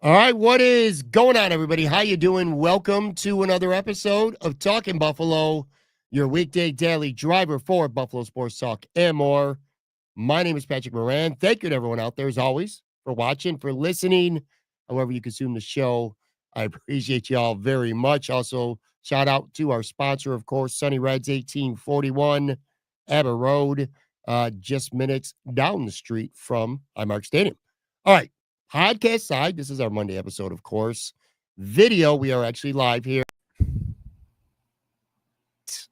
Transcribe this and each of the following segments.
All right, what is going on, everybody? How you doing? Welcome to another episode of Talking Buffalo, your weekday daily driver for Buffalo Sports Talk and more. My name is Patrick Moran. Thank you to everyone out there, as always, for watching, for listening, however you consume the show. I appreciate you all very much. Also, shout out to our sponsor, of course, Sunny Reds 1841 Abbott Road, just minutes down the street from Highmark Stadium. All right. Podcast side, this is our Monday episode, of course. Video, we are actually live here.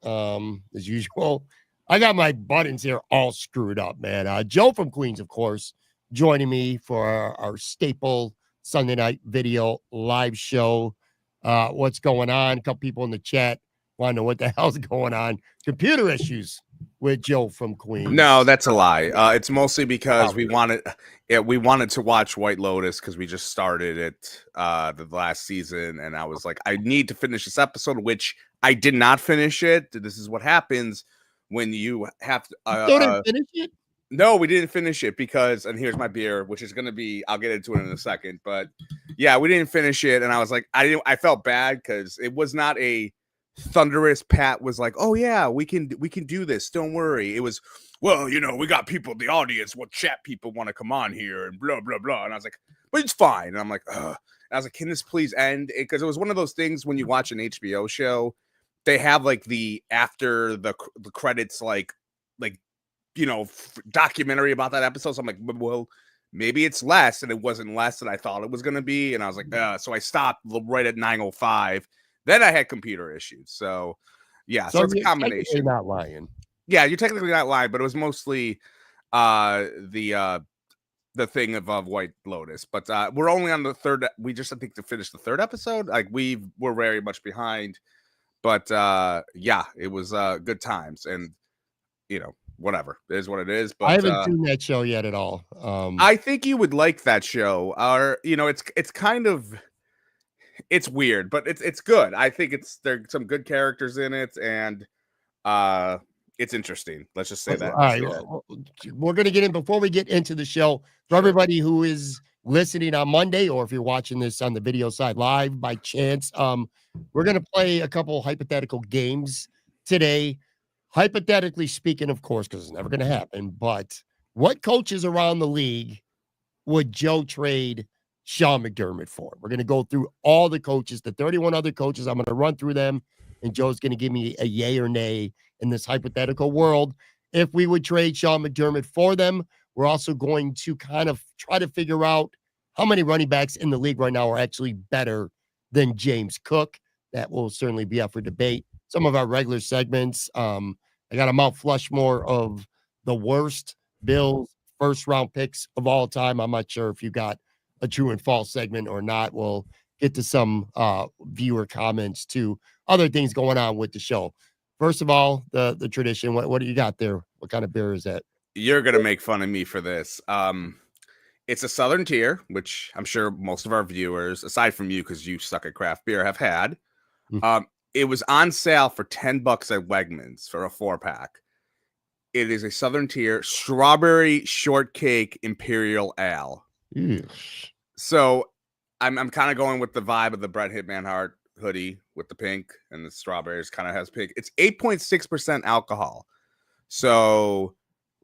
As usual, I got my buttons here all screwed up, man. Joe from Queens, of course, joining me for our staple Sunday night video live show. What's going on? A couple people in the chat want to know what the hell's going on. Computer issues with Joe from Queens. No, that's a lie. It's mostly because we wanted to watch White Lotus because we just started it the last season, and I was like, I need to finish this episode, which I did not finish it. This is what happens when you have to. Didn't finish it? No, we didn't finish it because, and here's my beer, which is gonna be. I'll get into it in a second, but yeah, we didn't finish it, and I was like, I felt bad because it was not a thunderous. Pat was like, oh yeah, we can do this, don't worry. It was, well, we got people in the audience, what chat people want to come on here and blah blah blah, and I was like, but it's fine. And I'm like, ugh. And I was like, can this please end? Because it was one of those things when you watch an HBO show, they have like the after the credits like documentary about that episode. So I'm like, well, maybe it's less, and it wasn't less than I thought it was going to be. And I was like, so I stopped right at 9:05. Then I had computer issues. So, yeah. So it's a combination. Not lying. Yeah, you're technically not lying, but it was mostly the thing of White Lotus. But we're only on the third. We just, I think, to finish the third episode. Like we're very much behind. But yeah, it was good times, and whatever, it is what it is. But I haven't seen that show yet at all. I think you would like that show. Or it's kind of. It's weird, but it's good. I think there's some good characters in it, and it's interesting. Let's just say that. All right, we're going to get in before we get into the show. For everybody who is listening on Monday, or if you're watching this on the video side live by chance, we're going to play a couple hypothetical games today. Hypothetically speaking, of course, because it's never going to happen. But what coaches around the league would Joe trade Sean McDermott for? We're going to go through all the coaches, the 31 other coaches. I'm going to run through them, and Joe's going to give me a yay or nay in this hypothetical world. If we would trade Sean McDermott for them, we're also going to kind of try to figure out how many running backs in the league right now are actually better than James Cook. That will certainly be up for debate. Some of our regular segments, I got a Mount Flushmore of the worst Bills first-round picks of all time. I'm not sure if you got a true and false segment or not. We'll get to some viewer comments to other things going on with the show. First of all, the tradition. What do you got there? What kind of beer is that? You're gonna make fun of me for this. It's a Southern Tier, which I'm sure most of our viewers, aside from you because you suck at craft beer, have had. It was on sale for $10 at Wegmans for a 4-pack. It is a Southern Tier strawberry shortcake imperial ale. So I'm kind of going with the vibe of the Brett Hitman Hart hoodie with the pink, and the strawberries kind of has pink. It's 8.6% alcohol. So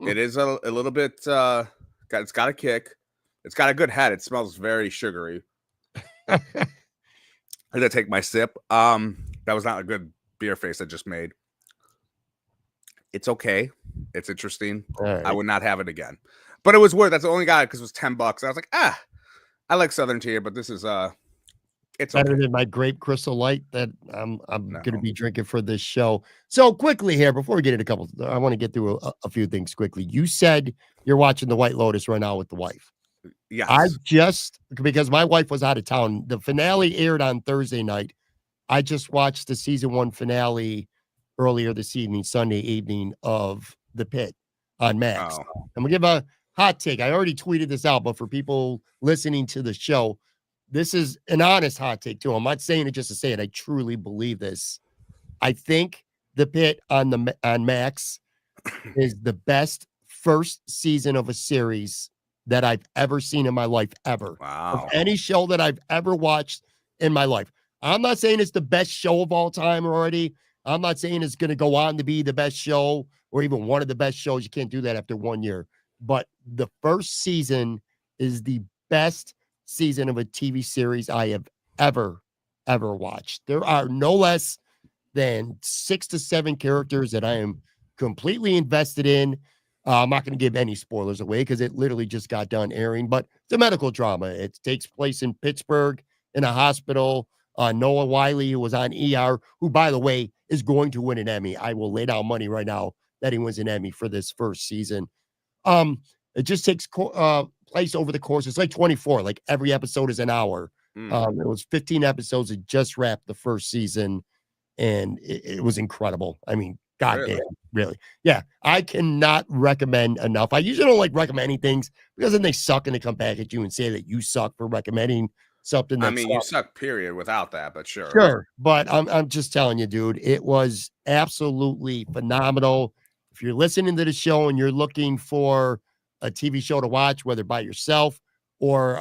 it is a little bit, it's got a kick. It's got a good head. It smells very sugary. I had to take my sip. That was not a good beer face I just made. It's okay. It's interesting. Right. I would not have it again. But it was worth. That's the only guy because it was $10. I was like, I like Southern Tier, but this is it's better than my grape Crystal Light that I'm going to be drinking for this show. So quickly here, before we get into I want to get through a few things quickly. You said you're watching the White Lotus right now with the wife. Yes. Because my wife was out of town. The finale aired on Thursday night. I just watched the season 1 finale earlier this evening, Sunday evening, of The Pit on Max. I'm gonna give a hot take. I already tweeted this out, but for people listening to the show, this is an honest hot take too. I'm not saying it just to say it. I truly believe this. I think The Pit on Max is the best first season of a series that I've ever seen in my life, ever. Of Wow. any show that I've ever watched in my life. I'm not saying it's the best show of all time already. I'm not saying it's going to go on to be the best show or even one of the best shows. You can't do that after 1 year. But the first season is the best season of a TV series I have ever watched. There are no less than 6 to 7 characters that I am completely invested in. I'm not going to give any spoilers away because it literally just got done airing, but it's a medical drama. It takes place in Pittsburgh in a hospital. Noah Wiley, who was on ER, who, by the way, is going to win an Emmy. I will lay down money right now that he wins an Emmy for this first season. It just takes place over the course. It's like 24, like every episode is an hour. It was 15 episodes. It just wrapped the first season, and it was incredible. I mean, goddamn, really. Yeah, I cannot recommend enough. I usually don't like recommending things because then they suck and they come back at you and say that you suck for recommending something. I That's mean, you suck, period, without that, but sure. sure, but I'm just telling you, dude, it was absolutely phenomenal. If you're listening to the show and you're looking for a TV show to watch, whether by yourself or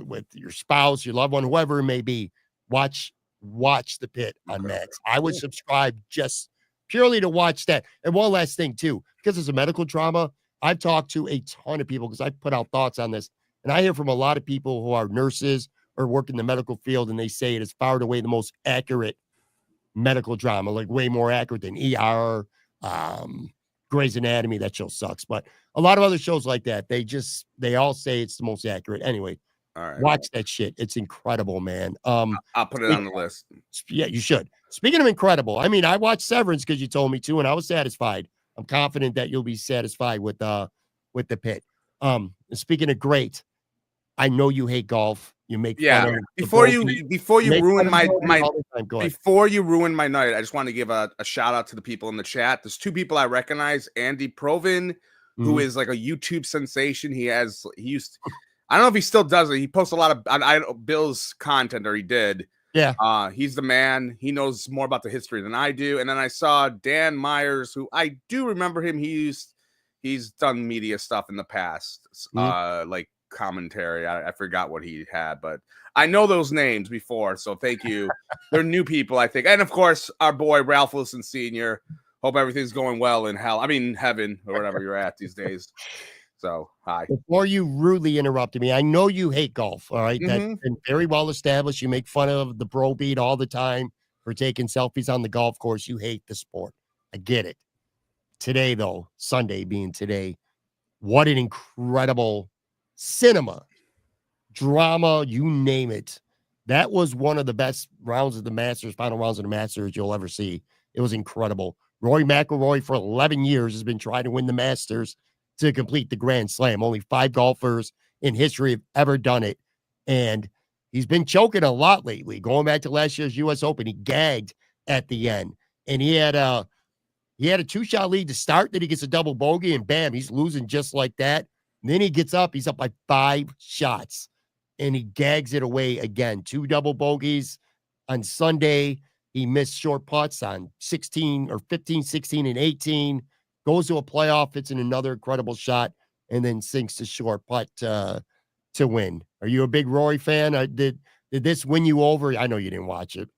with your spouse, your loved one, whoever it may be, watch The Pit on Max. I would subscribe just purely to watch that. And one last thing too, because it's a medical drama, I've talked to a ton of people because I put out thoughts on this, and I hear from a lot of people who are nurses or work in the medical field, and they say it is far and away the most accurate medical drama, like way more accurate than ER, Grey's Anatomy. That show sucks, but a lot of other shows like that, they all say it's the most accurate. Anyway, all right, watch that shit. It's incredible, man. I'll put it on the list. Yeah, you should. Speaking of incredible, I mean, I watched Severance because you told me to, and I was satisfied. I'm confident that you'll be satisfied with The Pit. Speaking of great, I know you hate golf. You make fun of before you ruin my Go before you ruin my night, I just want to give a shout out to the people in the chat. There's 2 people I recognize. Andy Provin, who is like a YouTube sensation. He used, I don't know if he still does it. He posts a lot of Bill's content, or he did. Yeah. He's the man. He knows more about the history than I do. And then I saw Dan Myers, who I do remember him. He's done media stuff in the past, like commentary. I forgot what he had, but I know those names before, so thank you. They're new people, I think. And of course, our boy Ralph Wilson Sr. Hope everything's going well in heaven, or whatever you're at these days. So hi. Before you rudely interrupted me, I know you hate golf. All right. That's been very well established. You make fun of the bro beat all the time for taking selfies on the golf course. You hate the sport. I get it. Today, though, Sunday being today, what an incredible cinema, drama, you name it. That was one of the best rounds of the Masters, final rounds of the Masters you'll ever see. It was incredible. Rory McIlroy for 11 years has been trying to win the Masters to complete the Grand Slam. Only 5 golfers in history have ever done it. And he's been choking a lot lately. Going back to last year's U.S. Open, he gagged at the end. And he had a 2-shot lead to start. Then he gets a double bogey, and bam, he's losing just like that. And then he gets up. He's up by 5 shots, and he gags it away again. 2 double bogeys on Sunday. He missed short putts on 16 or 15, 16, and 18. Goes to a playoff, hits in another incredible shot, and then sinks the short putt to win. Are you a big Rory fan? Did this win you over? I know you didn't watch it.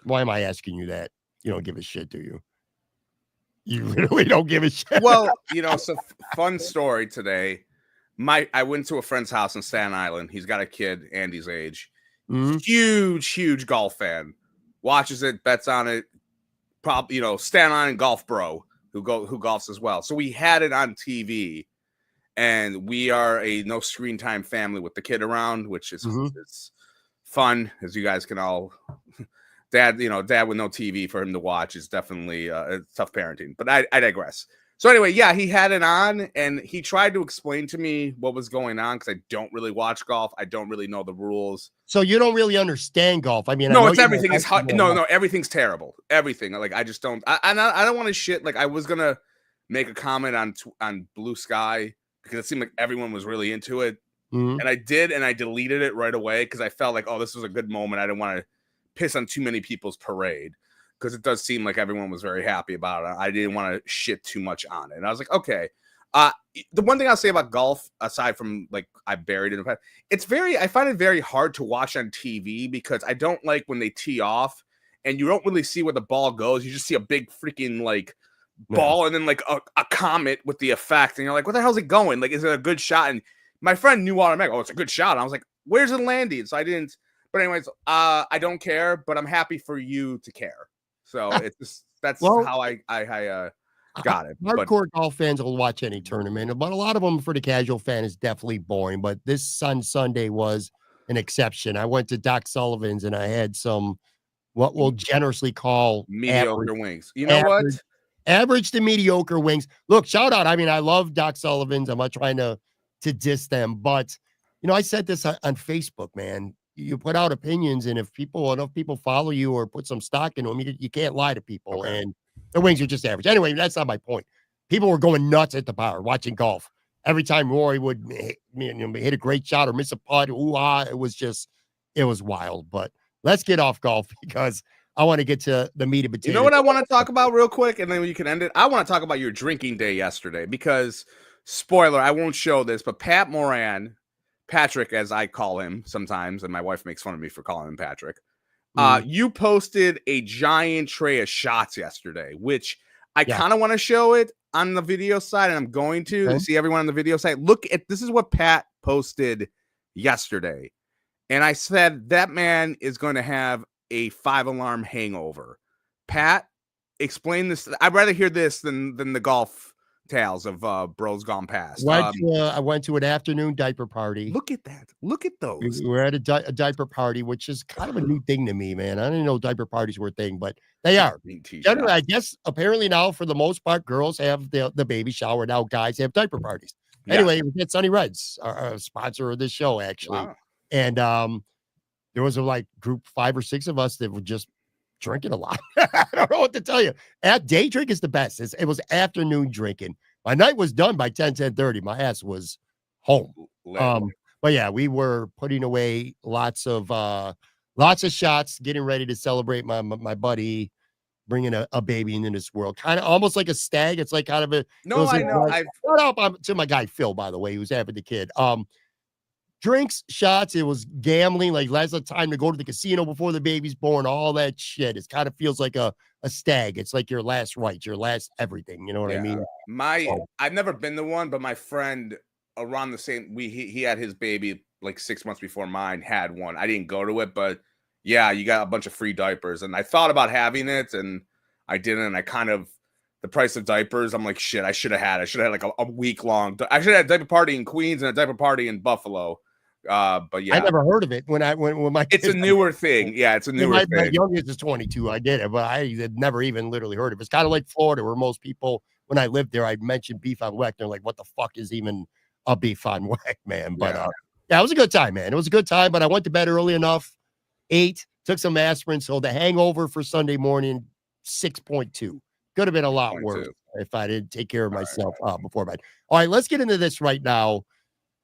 Why am I asking you that? You don't give a shit, do you? You really don't give a shit. Well, so fun story today. I went to a friend's house in Staten Island. He's got a kid, Andy's age. Huge golf fan. Watches it, bets on it. Probably, Staten Island golf bro who golfs as well. So we had it on TV, and we are a no screen time family with the kid around, which is it's fun, as you guys can all. Dad with no TV for him to watch is definitely tough parenting. But I digress. So anyway, yeah, he had it on, and he tried to explain to me what was going on because I don't really watch golf. I don't really know the rules. So you don't really understand golf. I mean, no, it's everything. It's no, everything's terrible. Everything. Like I just don't. I don't want to shit. Like I was gonna make a comment on Blue Sky because it seemed like everyone was really into it, and I did, and I deleted it right away because I felt like, oh, this was a good moment. I didn't want to piss on too many people's parade, because it does seem like everyone was very happy about it. I didn't want to shit too much on it. And I was like, okay. The one thing I'll say about golf, aside from like I buried in the past, I find it very hard to watch on TV because I don't like when they tee off and you don't really see where the ball goes. You just see a big freaking like ball and then like a comet with the effect, and you're like, what the hell's it going? Like, is it a good shot? And my friend knew automatically, oh, it's a good shot. And I was like, where's it landing? So I didn't. But anyways, I don't care, but I'm happy for you to care. So it's just that's how I got it. Hardcore golf fans will watch any tournament, but a lot of them for the casual fan is definitely boring. But this Sunday was an exception. I went to Doc Sullivan's and I had some what we'll generously call mediocre wings. You know what? Average to mediocre wings. Look, shout out. I mean, I love Doc Sullivan's. I'm not trying to diss them, but I said this on Facebook, man. You put out opinions, and if enough people follow you or put some stock into them, you can't lie to people. Okay. And the wings are just average. Anyway, that's not my point. People were going nuts at the bar watching golf. Every time Rory would hit a great shot or miss a putt, it was wild. But let's get off golf because I want to get to the meat and potatoes. You know what I want to talk about real quick, and then you can end it? I want to talk about your drinking day yesterday because, spoiler, I won't show this, but Patrick, as I call him sometimes, and my wife makes fun of me for calling him Patrick, you posted a giant tray of shots yesterday, which I kind of want to show it on the video side, and I'm going to see everyone on the video side. Look at this is what Pat posted yesterday. And I said that man is going to have a 5-alarm hangover. Pat, explain this. I'd rather hear this than the golf tales of bros gone past. I went to an afternoon diaper party. Look at that. Look at those. We were at a diaper party, which is kind of a new thing to me, man. I didn't know diaper parties were a thing, but they are. Generally, I guess apparently now, for the most part, girls have the baby shower. Now guys have diaper parties. Yeah. Anyway, we had Sunny Reds, our sponsor of this show, actually. Wow. And there was a group 5 or 6 of us that were just drinking a lot. I don't know what to tell you. Day drink is the best. It was afternoon drinking. My night was done by 10:30. My ass was home. But yeah, we were putting away lots of shots, getting ready to celebrate my buddy bringing a baby into this world. Kind of almost like a stag. It's like kind of a no. I know. Shout out to my guy Phil, by the way, who's having the kid. Drinks, shots, it was gambling, like last time to go to the casino before the baby's born, all that shit. It kind of feels like a stag. It's like your last rites, your last everything. You know what I mean? I've never been the one, but my friend around the same, he had his baby like 6 months before mine had one. I didn't go to it, but yeah, you got a bunch of free diapers. And I thought about having it and I didn't. And I kind of, the price of diapers, I'm like, shit, I should have had like a week long. I should have had a diaper party in Queens and a diaper party in Buffalo. But yeah, I never heard of it when my it's a newer thing. Yeah, it's a newer thing. My youngest is 22. I did it, but I had never even literally heard of it. It's kind of like Florida, where most people, when I lived there, I'd mention beef on weck. They're like, what the fuck is even a beef on weck, man? But yeah, it was a good time, man. It was a good time, but I went to bed early enough, ate, took some aspirin. So the hangover for Sunday morning, 6.2. Could have been a lot worse if I didn't take care of myself before bed. All right, let's get into this right now.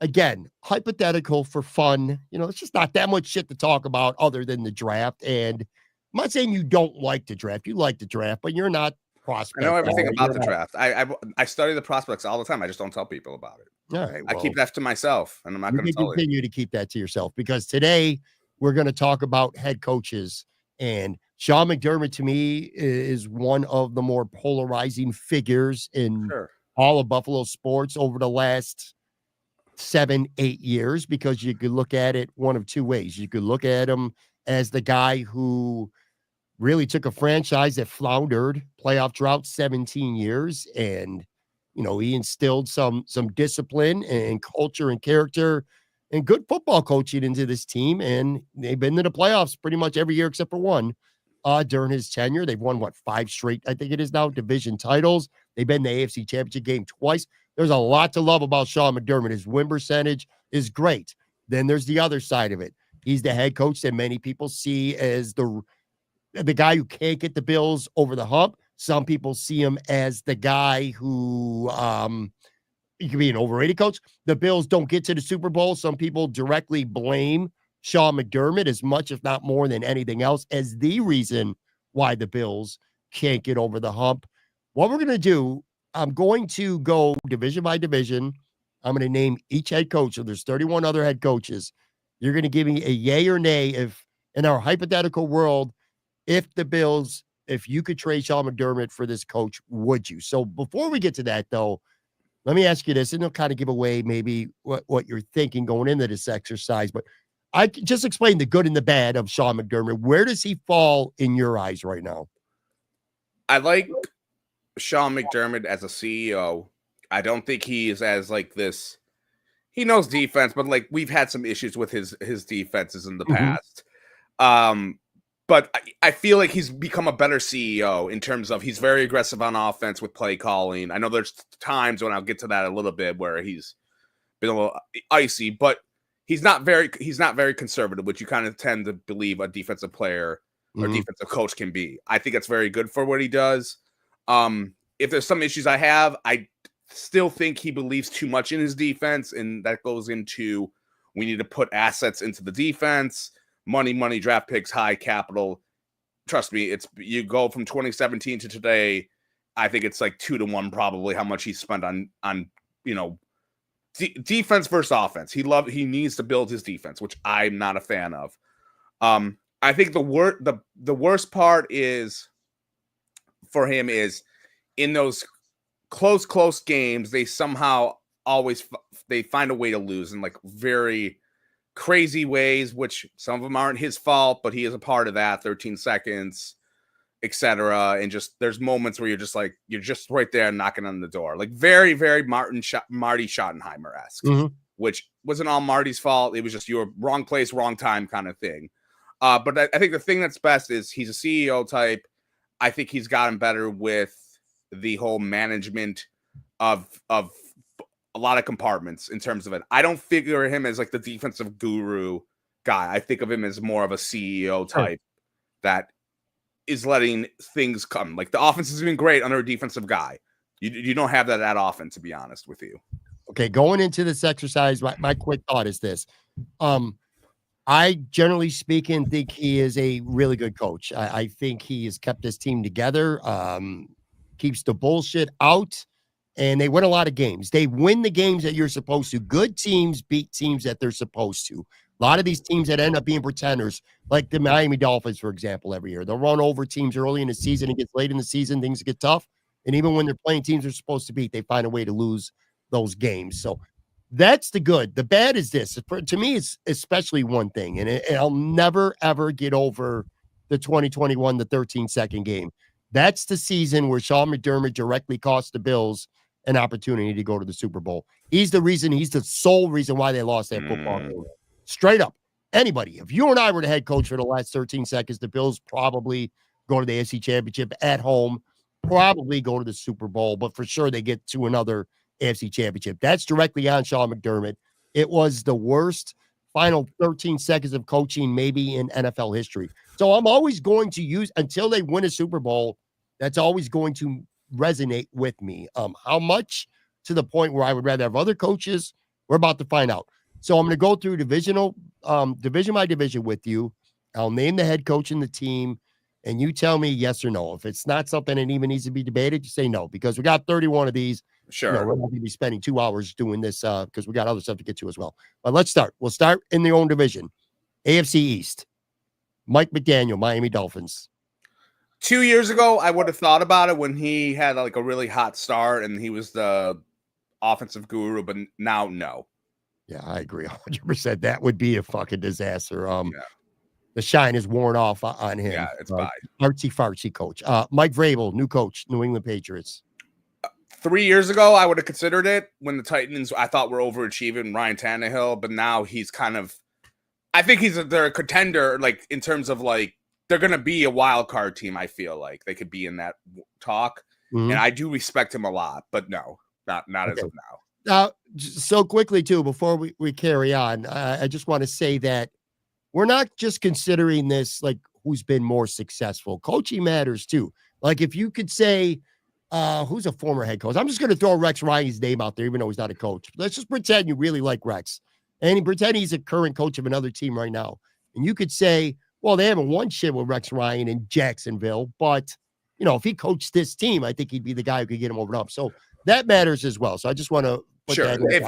Again, hypothetical for fun. It's just not that much shit to talk about other than the draft. And I'm not saying you don't like the draft. You like the draft, but you're not prospect. I know everything about the draft. I study the prospects all the time. I just don't tell people about it. Yeah, I keep that to myself, and I'm not going to continue to keep that to yourself, because today we're going to talk about head coaches. And Sean McDermott, to me, is one of the more polarizing figures in all of Buffalo sports over the last 7-8 years, because you could look at it one of two ways. You could look at him as the guy who really took a franchise that floundered, playoff drought 17 years, and he instilled some discipline and culture and character and good football coaching into this team, and they've been to the playoffs pretty much every year except for one during his tenure. They've won 5 straight, I think it is now, division titles. They've been in the AFC Championship game twice. There's a lot to love about Sean McDermott. His win percentage is great. Then there's the other side of it. He's the head coach that many people see as the guy who can't get the Bills over the hump. Some people see him as the guy who he could be an overrated coach. The Bills don't get to the Super Bowl. Some people directly blame Sean McDermott as much, if not more than anything else, as the reason why the Bills can't get over the hump. What we're going to do I'm going to go division by division. I'm going to name each head coach. So there's 31 other head coaches. You're going to give me a yay or nay if in our hypothetical world, if the Bills, if you could trade Sean McDermott for this coach, would you? So before we get to that, though, let me ask you this, and it'll kind of give away maybe what you're thinking going into this exercise. But just explain the good and the bad of Sean McDermott. Where does he fall in your eyes right now? I like Sean McDermott as a CEO. I don't think he is as like this. He knows defense, but like we've had some issues with his defenses in the past. But I feel like he's become a better CEO in terms of he's very aggressive on offense with play calling. I know there's times when I'll get to that a little bit where he's been a little icy, but he's not very conservative, which you kind of tend to believe a defensive player or defensive coach can be. I think it's very good for what he does. If there's some issues I have, I still think he believes too much in his defense, and that goes into we need to put assets into the defense, money, draft picks, high capital. Trust me, it's you go from 2017 to today. I think it's like 2-1 probably how much he spent on defense versus offense. He needs to build his defense, which I'm not a fan of. I think the worst part is for him is in those close games, they somehow always they find a way to lose in like very crazy ways, which some of them aren't his fault, but he is a part of that. 13 seconds, etc. And just there's moments where you're just right there knocking on the door, like very, very Marty Schottenheimer-esque, which wasn't all Marty's fault. It was just your wrong place, wrong time kind of thing. But I think the thing that's best is he's a CEO type. I think he's gotten better with the whole management of a lot of compartments in terms of it. I don't figure him as like the defensive guru guy. I think of him as more of a CEO type that is letting things come. Like the offense has been great under a defensive guy. You don't have that often, to be honest with you. Okay, going into this exercise, my quick thought is this. I, generally speaking, think he is a really good coach. I think he has kept his team together, keeps the bullshit out, and they win a lot of games. They win the games that you're supposed to. Good teams beat teams that they're supposed to. A lot of these teams that end up being pretenders, like the Miami Dolphins, for example, every year. They'll run over teams early in the season. It gets late in the season, things get tough. And even when they're playing teams they're supposed to beat, they find a way to lose those games. So that's the good. The bad is this. To me, it's especially one thing, and I'll never, ever get over the 2021, the 13-second game. That's the season where Sean McDermott directly cost the Bills an opportunity to go to the Super Bowl. He's the sole reason why they lost that football game. Straight up. Anybody, if you and I were the head coach for the last 13 seconds, the Bills probably go to the AFC Championship at home, probably go to the Super Bowl, but for sure they get to another AFC Championship. That's directly on Sean McDermott. It was the worst final 13 seconds of coaching maybe in NFL history. So I'm always going to use, until they win a Super Bowl, that's always going to resonate with me. How much? To the point where I would rather have other coaches? We're about to find out. So I'm going to go through division by division with you. I'll name the head coach and the team, and you tell me yes or no. If it's not something that even needs to be debated, you say no, because we got 31 of these. Sure. We're not going to be spending 2 hours doing this because we got other stuff to get to as well. But let's start. We'll start in the own division. AFC East. Mike McDaniel, Miami Dolphins. 2 years ago, I would have thought about it when he had like a really hot start and he was the offensive guru, but now, no. Yeah, I agree 100%. That would be a fucking disaster. The shine is worn off on him. Yeah, it's bad. Artsy-fartsy coach. Mike Vrabel, new coach, New England Patriots. 3 years ago, I would have considered it when the Titans, I thought, were overachieving Ryan Tannehill, but now he's kind of, I think they're a contender, like in terms of like, they're going to be a wild card team. I feel like they could be in that talk. And I do respect him a lot, but no, not as of now. So quickly too, before we carry on, I just want to say that we're not just considering this like who's been more successful. Coaching matters too. Like if you could say, who's a former head coach? I'm just going to throw Rex Ryan's name out there, even though he's not a coach. Let's just pretend you really like Rex and pretend he's a current coach of another team right now. And you could say, well, they haven't won shit with Rex Ryan in Jacksonville, but if he coached this team, I think he'd be the guy who could get him over the hump. So that matters as well. So I just want to put Sure. that in. If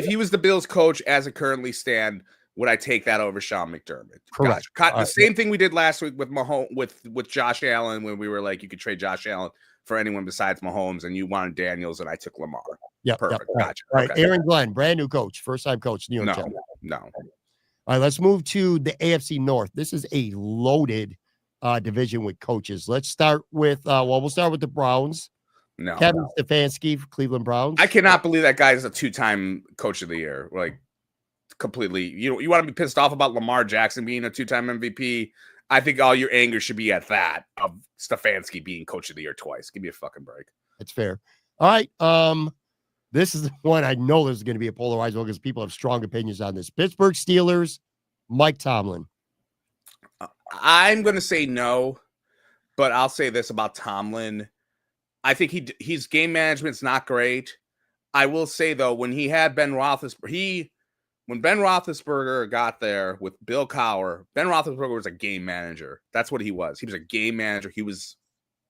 he was the Bills coach as it currently stand, would I take that over Sean McDermott? Correct. Gotcha. The same thing we did last week with Mahomes, with Josh Allen, when we were like, you could trade Josh Allen for anyone besides Mahomes, and you wanted Daniels, and I took Lamar. Yeah, perfect. Right. Gotcha. All right, Okay. Aaron Glenn, brand new coach, first time coach, New York Jets. No. All right, let's move to the AFC North. This is a loaded division with coaches. Let's start with we'll start with the Browns. No. Kevin Stefanski for Cleveland Browns. I cannot believe that guy is a 2-time coach of the year. Like, completely. You want to be pissed off about Lamar Jackson being a 2-time MVP? I think all your anger should be at that of Stefanski being coach of the year twice. Give me a fucking break. That's fair. All right. This is the one I know this is going to be a polarized one because people have strong opinions on this. Pittsburgh Steelers, Mike Tomlin. I'm going to say no, but I'll say this about Tomlin. I think his game management's not great. I will say, though, when he had Ben Roethlisberger, when Ben Roethlisberger got there with Bill Cowher, Ben Roethlisberger was a game manager. That's what he was. He was a game manager. He was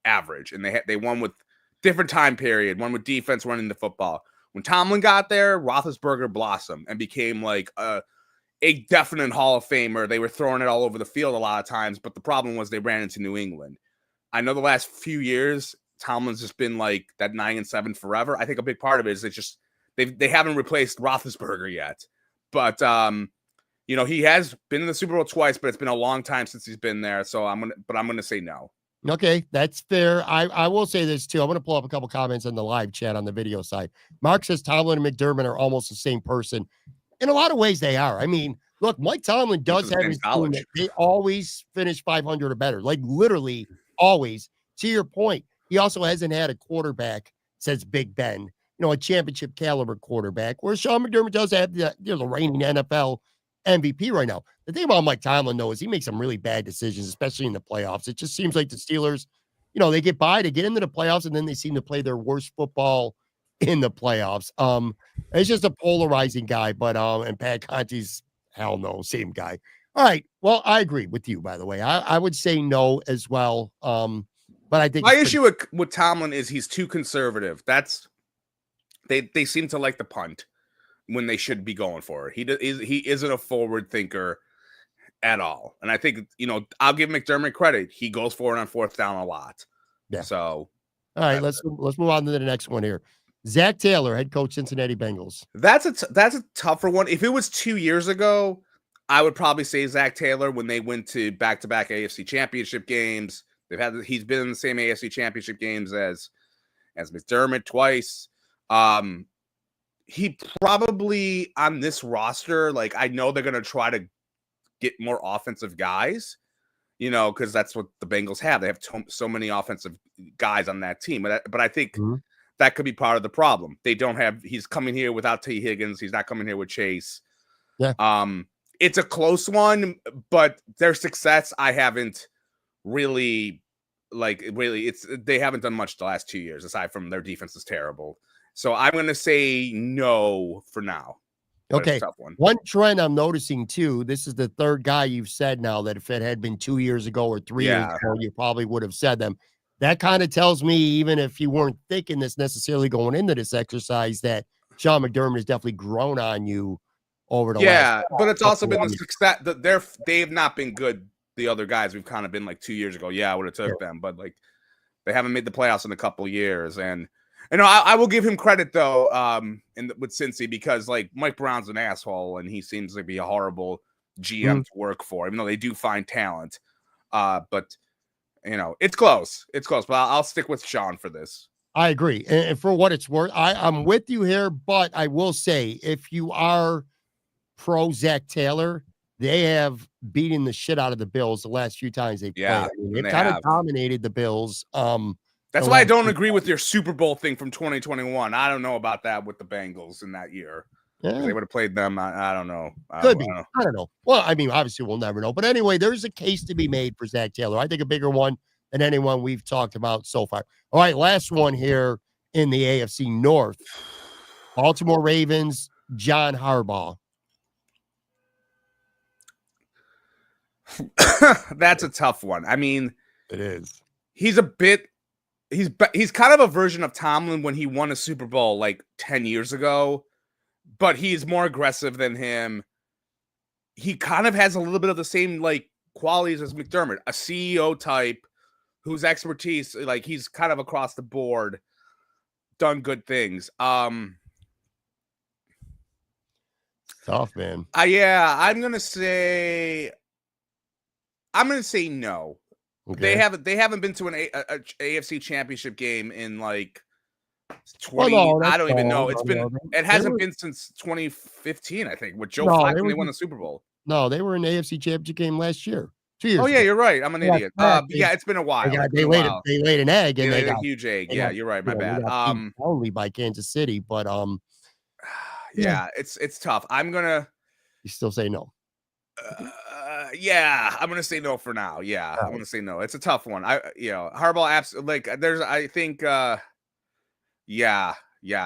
average, and they won with different time period, one with defense running the football. When Tomlin got there, Roethlisberger blossomed and became like a definite Hall of Famer. They were throwing it all over the field a lot of times, but the problem was they ran into New England. I know the last few years, Tomlin's just been like that 9-7 forever. I think a big part of it is they haven't replaced Roethlisberger yet. But he has been in the Super Bowl twice, but it's been a long time since he's been there. So I'm gonna say no. Okay, that's fair. I will say this too. I'm going to pull up a couple comments in the live chat on the video side. Mark says Tomlin and McDermott are almost the same person. In a lot of ways, they are. I mean, look, Mike Tomlin does have his team that they always finish 500 or better, like literally always. To your point, he also hasn't had a quarterback since Big Ben, a championship caliber quarterback, where Sean McDermott does have the reigning NFL MVP right now. The thing about Mike Tomlin, though, is he makes some really bad decisions, especially in the playoffs. It just seems like the Steelers, they get into the playoffs, and then they seem to play their worst football in the playoffs. It's just a polarizing guy, but and Pat Conti's hell no, same guy. All right. Well, I agree with you, by the way. I would say no as well. But I think my issue with Tomlin is he's too conservative. They seem to like the punt when they should be going for it. He isn't a forward thinker at all. And I think, I'll give McDermott credit. He goes for it on fourth down a lot. Yeah. So, all right, let's move on to the next one here. Zach Taylor, head coach, Cincinnati Bengals. That's a tougher one. If it was 2 years ago, I would probably say Zach Taylor when they went to back-to-back AFC championship games. He's been in the same AFC championship games as McDermott twice. He probably on this roster, like I know they're going to try to get more offensive guys, because that's what the Bengals have. They have so many offensive guys on that team. But I think that could be part of the problem. They don't have. He's coming here without T. Higgins. He's not coming here with Chase. Yeah. It's a close one, but their success I haven't really they haven't done much the last 2 years aside from their defense is terrible. So I'm going to say no for now. Okay. Tough one. One trend I'm noticing too, this is the third guy you've said now that if it had been 2 years ago or 3 years ago, you probably would have said them. That kind of tells me, even if you weren't thinking this necessarily going into this exercise, that Sean McDermott has definitely grown on you over the last. But it's also been the success that they've not been good. The other guys we've kind of been like 2 years ago. Yeah, I would have took them, but like they haven't made the playoffs in a couple of years. And I will give him credit though, with Cincy, because like Mike Brown's an asshole and he seems to be a horrible GM to work for, even though they do find talent. But it's close. It's close. But I'll stick with Sean for this. I agree, and for what it's worth, I'm with you here. But I will say, if you are pro Zach Taylor, they have beaten the shit out of the Bills the last few times they played. I mean, they've kind of dominated the Bills. That's why I don't agree with your Super Bowl thing from 2021. I don't know about that with the Bengals in that year. Yeah. They would have played them. I don't know. I don't know. Well, I mean, obviously we'll never know. But anyway, there's a case to be made for Zach Taylor. I think a bigger one than anyone we've talked about so far. All right, last one here in the AFC North. Baltimore Ravens, John Harbaugh. That's a tough one. I mean, it is. He's a bit he's kind of a version of Tomlin when he won a Super Bowl like 10 years ago, but he's more aggressive than him. He kind of has a little bit of the same like qualities as McDermott, a CEO type whose expertise, like he's kind of across the board done good things. Tough, man. Yeah, I'm gonna say no. Okay. They haven't been to an AFC Championship game in like 20. Well, no, I don't even know. It hasn't were, been since 2015, I think, with Joe no, Flacco they when were they won the Super Bowl. no, they were in the AFC Championship game last year, 2 years Oh yeah, ago. you're right. I'm an idiot. Yeah, it's been a while. They laid an egg They and laid they a got huge egg. Yeah, you're right. My they bad. got beat only by Kansas City, but yeah, it's tough. I'm gonna. You still say no. Yeah, I'm gonna say no for now. Yeah, I'm gonna say no. It's a tough one. Harbaugh like I think yeah,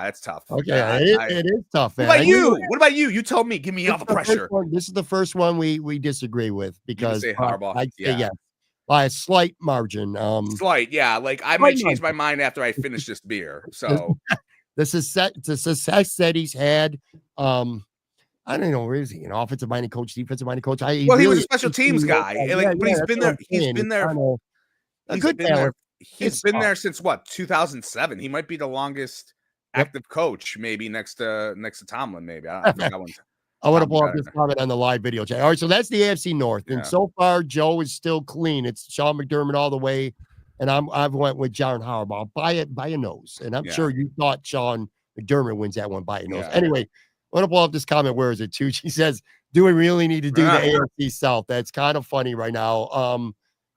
it's tough. Okay, Yeah, it is tough, man. What about you? What about you? You tell me. Give me all the pressure. This is the first one we disagree with because say Harbaugh. I'd say yes by a slight margin. Slight, yeah. Like I might change my mind after I finish this beer. So the success that he's had. I don't know, where is he? An offensive minded coach, defensive minded coach? He was a special teams guy. But he's been there. He's been there. He's been there since what, 2007. He might be the longest active coach, maybe next to Tomlin. Maybe I think that one's. I want to pull up this comment on the live video chat. All right, so that's the AFC North, and so far Joe is still clean. It's Sean McDermott all the way, and I've went with John Harbaugh by a nose, and I'm sure you thought Sean McDermott wins that one by a nose. Anyway, I want to pull up this comment. Where is it? Tucci says, "Do we really need to do the AFC South?" That's kind of funny right now.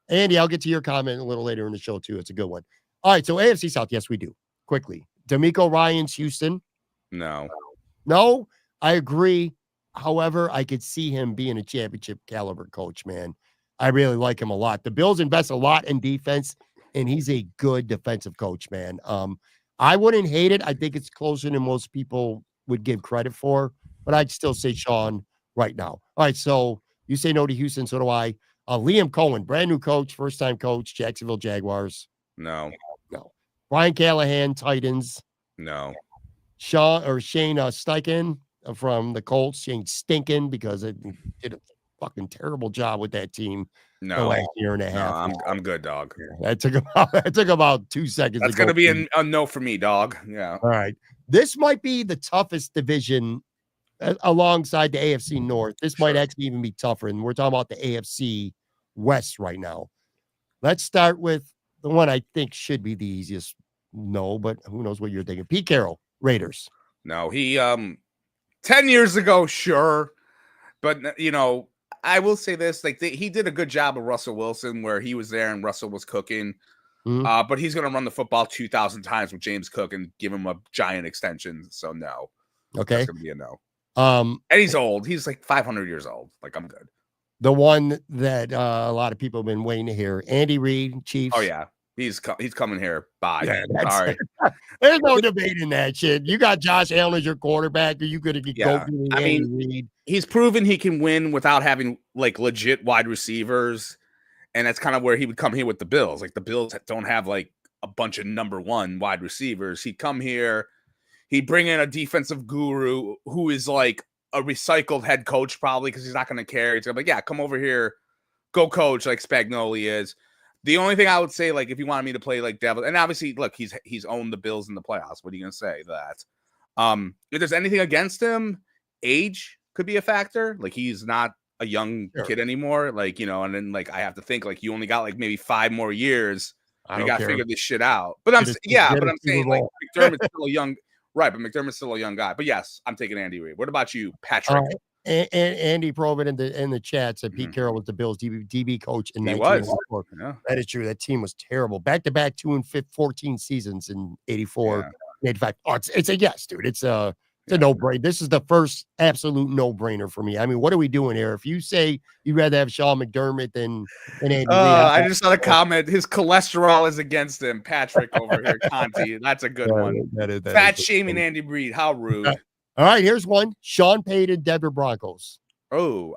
Andy, I'll get to your comment a little later in the show too. It's a good one. All right, so AFC South, yes, we do. Quickly, D'Amico Ryans, Houston. No, I agree. However, I could see him being a championship caliber coach, man. I really like him a lot. The Bills invest a lot in defense, and he's a good defensive coach, man. I wouldn't hate it. I think it's closer than most people would give credit for, but I'd still say Sean right now. All right, so you say no to Houston, so do I. Liam Cohen, brand new coach, first-time coach, Jacksonville Jaguars. No. Brian Callahan, Titans. No. Shane Steichen from the Colts, Shane Stinking, because it did a fucking terrible job with that team the last year and a half. I'm good, dog. That took about 2 seconds. That's gonna be a no for me, dog. Yeah. All right. This might be the toughest division alongside the AFC North. This might actually even be tougher, and we're talking about the AFC West right now. Let's start with the one I think should be the easiest. No, but who knows what you're thinking. Pete Carroll, Raiders. No, he 10 years ago, sure. But, I will say this, like he did a good job of Russell Wilson where he was there and Russell was cooking. But he's going to run the football 2,000 times with James Cook and give him a giant extension. So no. Okay. That's going to be a no. And he's old. He's like 500 years old. Like, I'm good. The one that a lot of people have been waiting to hear, Andy Reid, Chiefs. Oh, yeah. He's coming here. Bye. Yeah, sorry. There's no debating that shit. You got Josh Allen as your quarterback. Are you going to go through Andy Reid? He's proven he can win without having like legit wide receivers. And that's kind of where he would come here with the Bills. Like the Bills don't have like a bunch of number one wide receivers. He'd come here. He'd bring in a defensive guru who is like a recycled head coach probably because he's not going to care. He's going to be like, yeah, come over here. Go coach like Spagnoli is. The only thing I would say, like, if you wanted me to play like devil, and obviously, look, he's owned the Bills in the playoffs. What are you going to say to that? If there's anything against him, age could be a factor. Like he's not a young kid anymore. Like, and then like I have to think like you only got like maybe 5 more years. You got to figure this shit out. But I'm saying like McDermott's still a young, right? But McDermott's still a young guy. But yes, I'm taking Andy Reid. What about you, Patrick? And Andy Probit in the chat said Pete Carroll was the Bills DB coach in 1984. That is true. That team was terrible. Back-to-back 2-14 seasons in 84, 85. Oh, it's a yes, dude. It's a no-brainer. This is the first absolute no-brainer for me. I mean, what are we doing here? If you say you'd rather have Sean McDermott than Andy Reid. I just saw the comment. His cholesterol is against him. Patrick over here, Conti. That's a good one. Fat shaming Andy Reid. How rude. All right, here's one. Sean Payton, Denver Broncos. Oh,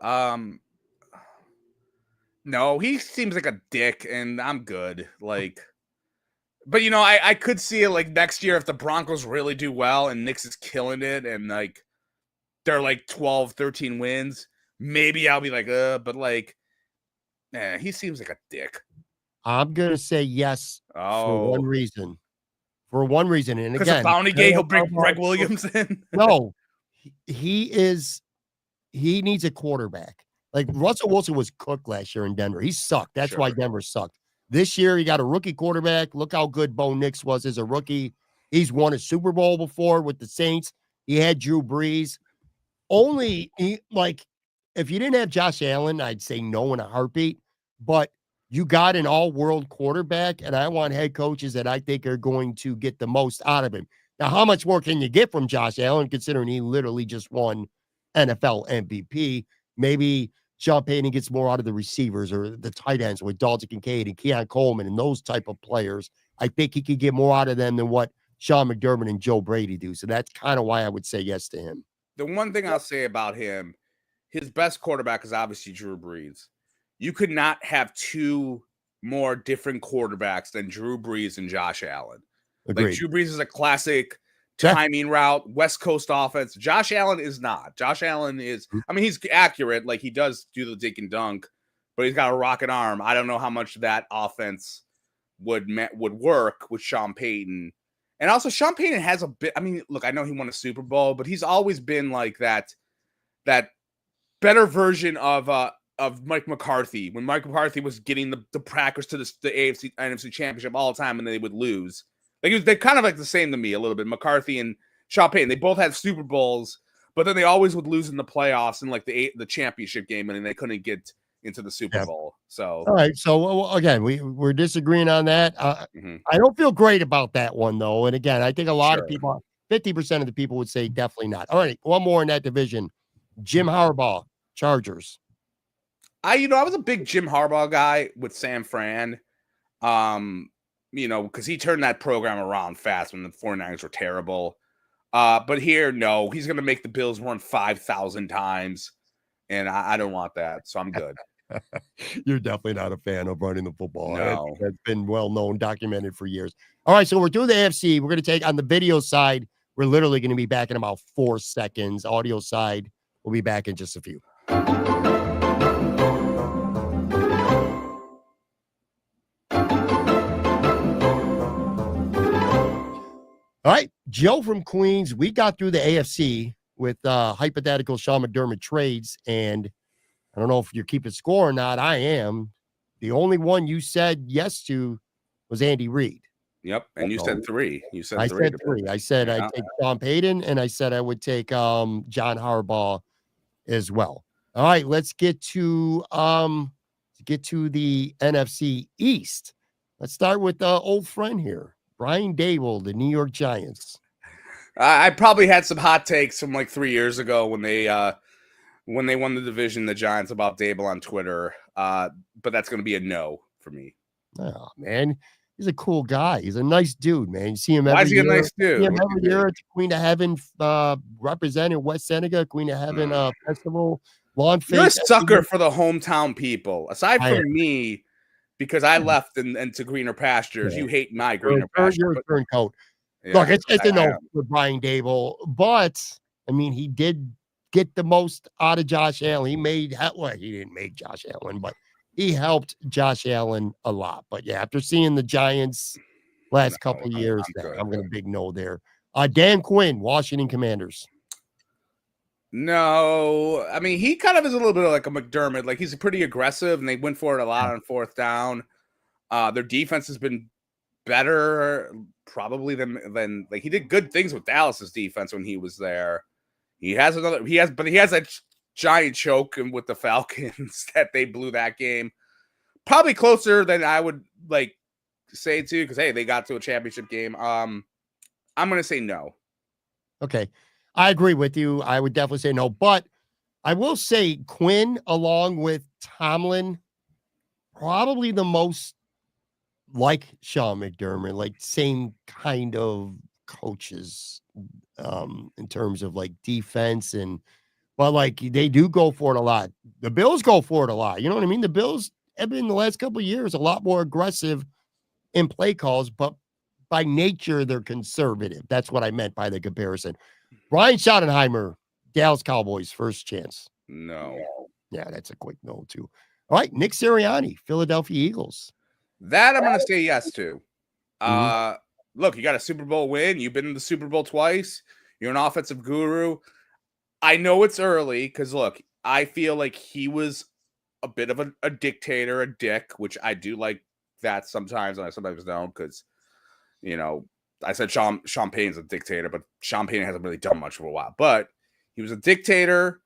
no, he seems like a dick, and I'm good. Like, But, you know, I could see it like next year if the Broncos really do well and Knicks is killing it and like they're like 12, 13 wins. Maybe I'll be like, but like, he seems like a dick. I'm gonna say yes for one Oh, reason. For one reason, and because of again, Bounty I don't Gate, know he'll if bring Greg Williams in. no, he needs a quarterback. Like Russell Wilson was cooked last year in Denver. He sucked. That's why Sure. Denver sucked. This year, he got a rookie quarterback. Look how good Bo Nix was as a rookie. He's won a Super Bowl before with the Saints. He had Drew Brees. Like, if you didn't have Josh Allen, I'd say no in a heartbeat. But you got an all-world quarterback, and I want head coaches that I think are going to get the most out of him. Now, how much more can you get from Josh Allen, considering he literally just won NFL MVP? Maybe Sean Payton gets more out of the receivers or the tight ends with Dalton Kincaid and Keon Coleman and those type of players. I think he could get more out of them than what Sean McDermott and Joe Brady do. So that's kind of why I would say yes to him. The one thing I'll say about him, his best quarterback is obviously Drew Brees. You could not have two more different quarterbacks than Drew Brees and Josh Allen. Agreed. Like Drew Brees is a classic timing route, West Coast offense. Josh Allen is not. Josh Allen is, I mean, he's accurate. Like he does do the dink and dunk, but he's got a rocket arm. I don't know how much that offense would work with Sean Payton. And also Sean Payton has a bit, I mean, look, I know he won a Super Bowl, but he's always been like that better version of Mike McCarthy. When Mike McCarthy was getting the Packers to the AFC NFC Championship all the time and they would lose. Like they're kind of like the same to me a little bit. McCarthy and Sean Payton, they both had Super Bowls, but then they always would lose in the playoffs and like the championship game, and then they couldn't get into the Super Bowl. So all right. So again, we're disagreeing on that. I don't feel great about that one though. And again, I think a lot of people, 50% of the people would say definitely not. All right, one more in that division. Jim Harbaugh, Chargers. I was a big Jim Harbaugh guy with San Fran. Because he turned that program around fast when the 49ers were terrible. But here, no, he's going to make the Bills run 5,000 times, and I don't want that, so I'm good. You're definitely not a fan of running the football. No. That's been well-known, documented for years. All right, so we're doing the AFC. We're going to take on the video side. We're literally going to be back in about 4 seconds. Audio side, we'll be back in just a few. All right, Joe from Queens. We got through the AFC with hypothetical Sean McDermott trades, and I don't know if you're keeping score or not. I am. The only one you said yes to was Andy Reid. Yep, and you said 3. You said I 3. said 3. I said I'd take Sean Payton, and I said I would take John Harbaugh as well. All right, let's get to the NFC East. Let's start with old friend here. Brian Dable, the New York Giants. I probably had some hot takes from like 3 years ago when they won the division, the Giants, about Dable on Twitter. But that's going to be a no for me. Oh, man. He's a cool guy. He's a nice dude, man. You see him every Why is he year. a nice dude? See him every year at the Queen of Heaven representing West Seneca, Queen of Heaven festival. You're a sucker for the hometown people. Aside from me, because I left and to greener pastures. You hate my greener pastures. You're a turncoat. Yeah, look, it's a no for Brian Dable, but I mean, he did get the most out of Josh Allen. He didn't make Josh Allen, but he helped Josh Allen a lot. But yeah, after seeing the Giants last couple of years, I'm going to big no there. Dan Quinn, Washington Commanders. No, I mean, he kind of is a little bit like a McDermott. Like he's pretty aggressive, and they went for it a lot on 4th down. Their defense has been better, probably than like he did good things with Dallas's defense when he was there. He has that giant choke with the Falcons that they blew that game. Probably closer than I would like say to, because hey, they got to a championship game. I'm gonna say no. Okay. I agree with you. I would definitely say no, but I will say Quinn, along with Tomlin, probably the most like Sean McDermott, like same kind of coaches in terms of like defense but like they do go for it a lot. The Bills go for it a lot. You know what I mean? The Bills have been the last couple of years a lot more aggressive in play calls, but by nature, they're conservative. That's what I meant by the comparison. Brian Schottenheimer, Dallas Cowboys, first chance. No. Yeah, that's a quick no, too. All right, Nick Sirianni, Philadelphia Eagles. That I'm going to say yes to. Mhm. Look, you got a Super Bowl win. You've been in the Super Bowl twice. You're an offensive guru. I know it's early because, look, I feel like he was a bit of a dictator, a dick, which I do like that sometimes, and I sometimes don't because, you know, I said Sean Payne's a dictator, but Sean Payne hasn't really done much for a while. But he was a dictator.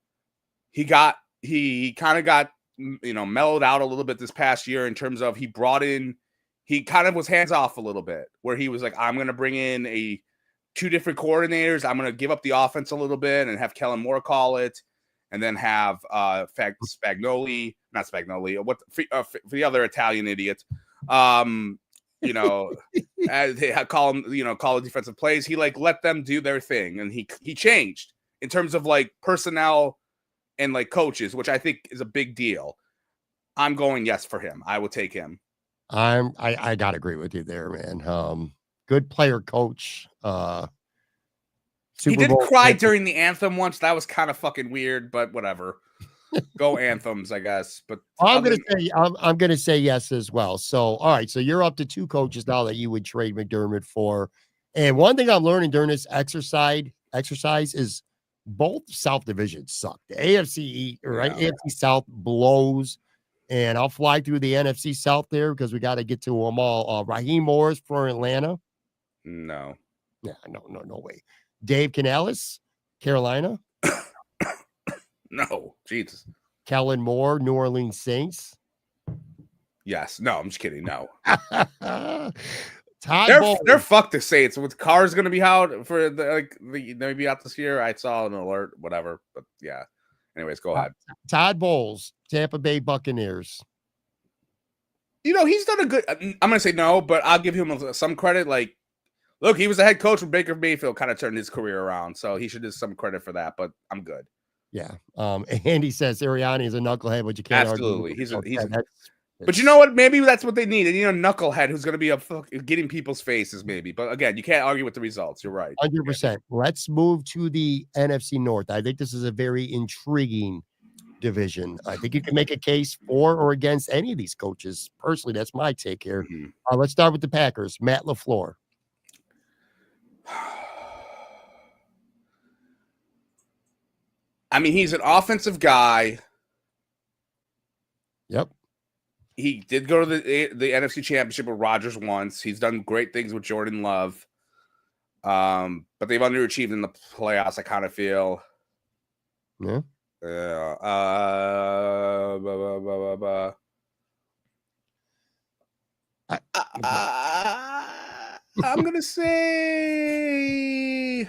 He kind of got, you know, mellowed out a little bit this past year in terms of he kind of was hands off a little bit, where he was like, I'm going to bring in two different coordinators. I'm going to give up the offense a little bit and have Kellen Moore call it, and then have Spagnoli, not Spagnoli, for the other Italian idiot, you know, they call him, you know, call it defensive plays. He like let them do their thing, and he changed in terms of like personnel and like coaches, which I think is a big deal. I'm going yes for him. I will take him. I gotta agree with you there, man. Good player coach. He Super did Bowl cry champion. during the anthem once. That was kind of fucking weird, but whatever. Go anthems, I guess. But I'm gonna say yes as well. So all right, so you're up to two coaches now that you would trade McDermott for. And one thing I'm learning during this exercise is both South divisions suck. The AFC, right? Yeah. AFC South blows. And I'll fly through the NFC South there because we got to get to them all. Raheem Morris for Atlanta. No. Yeah, no way. Dave Canales, Carolina. No. Jesus. Kellen Moore, New Orleans Saints. Yes. No, I'm just kidding. No. Todd they're fucked the Saints. With Carr's going to be out for maybe out this year. I saw an alert, whatever. But yeah. Anyways, go ahead. Todd Bowles, Tampa Bay Buccaneers. You know, he's done a good. I'm going to say no, but I'll give him some credit. Like, look, he was the head coach when Baker Mayfield kind of turned his career around, so he should have some credit for that. But I'm good. Yeah. Andy says Sirianni is a knucklehead, but you can't absolutely. argue. But you know what? Maybe that's what they need. You know, knucklehead who's going to be getting people's faces, maybe. But again, you can't argue with the results. You're right. 100%. Let's move to the NFC North. I think this is a very intriguing division. I think you can make a case for or against any of these coaches. Personally, that's my take here. Mm-hmm. Let's start with the Packers. Matt LaFleur. I mean, he's an offensive guy. Yep. He did go to the NFC Championship with Rodgers once. He's done great things with Jordan Love. But they've underachieved in the playoffs, I kind of feel. Yeah. I'm going to say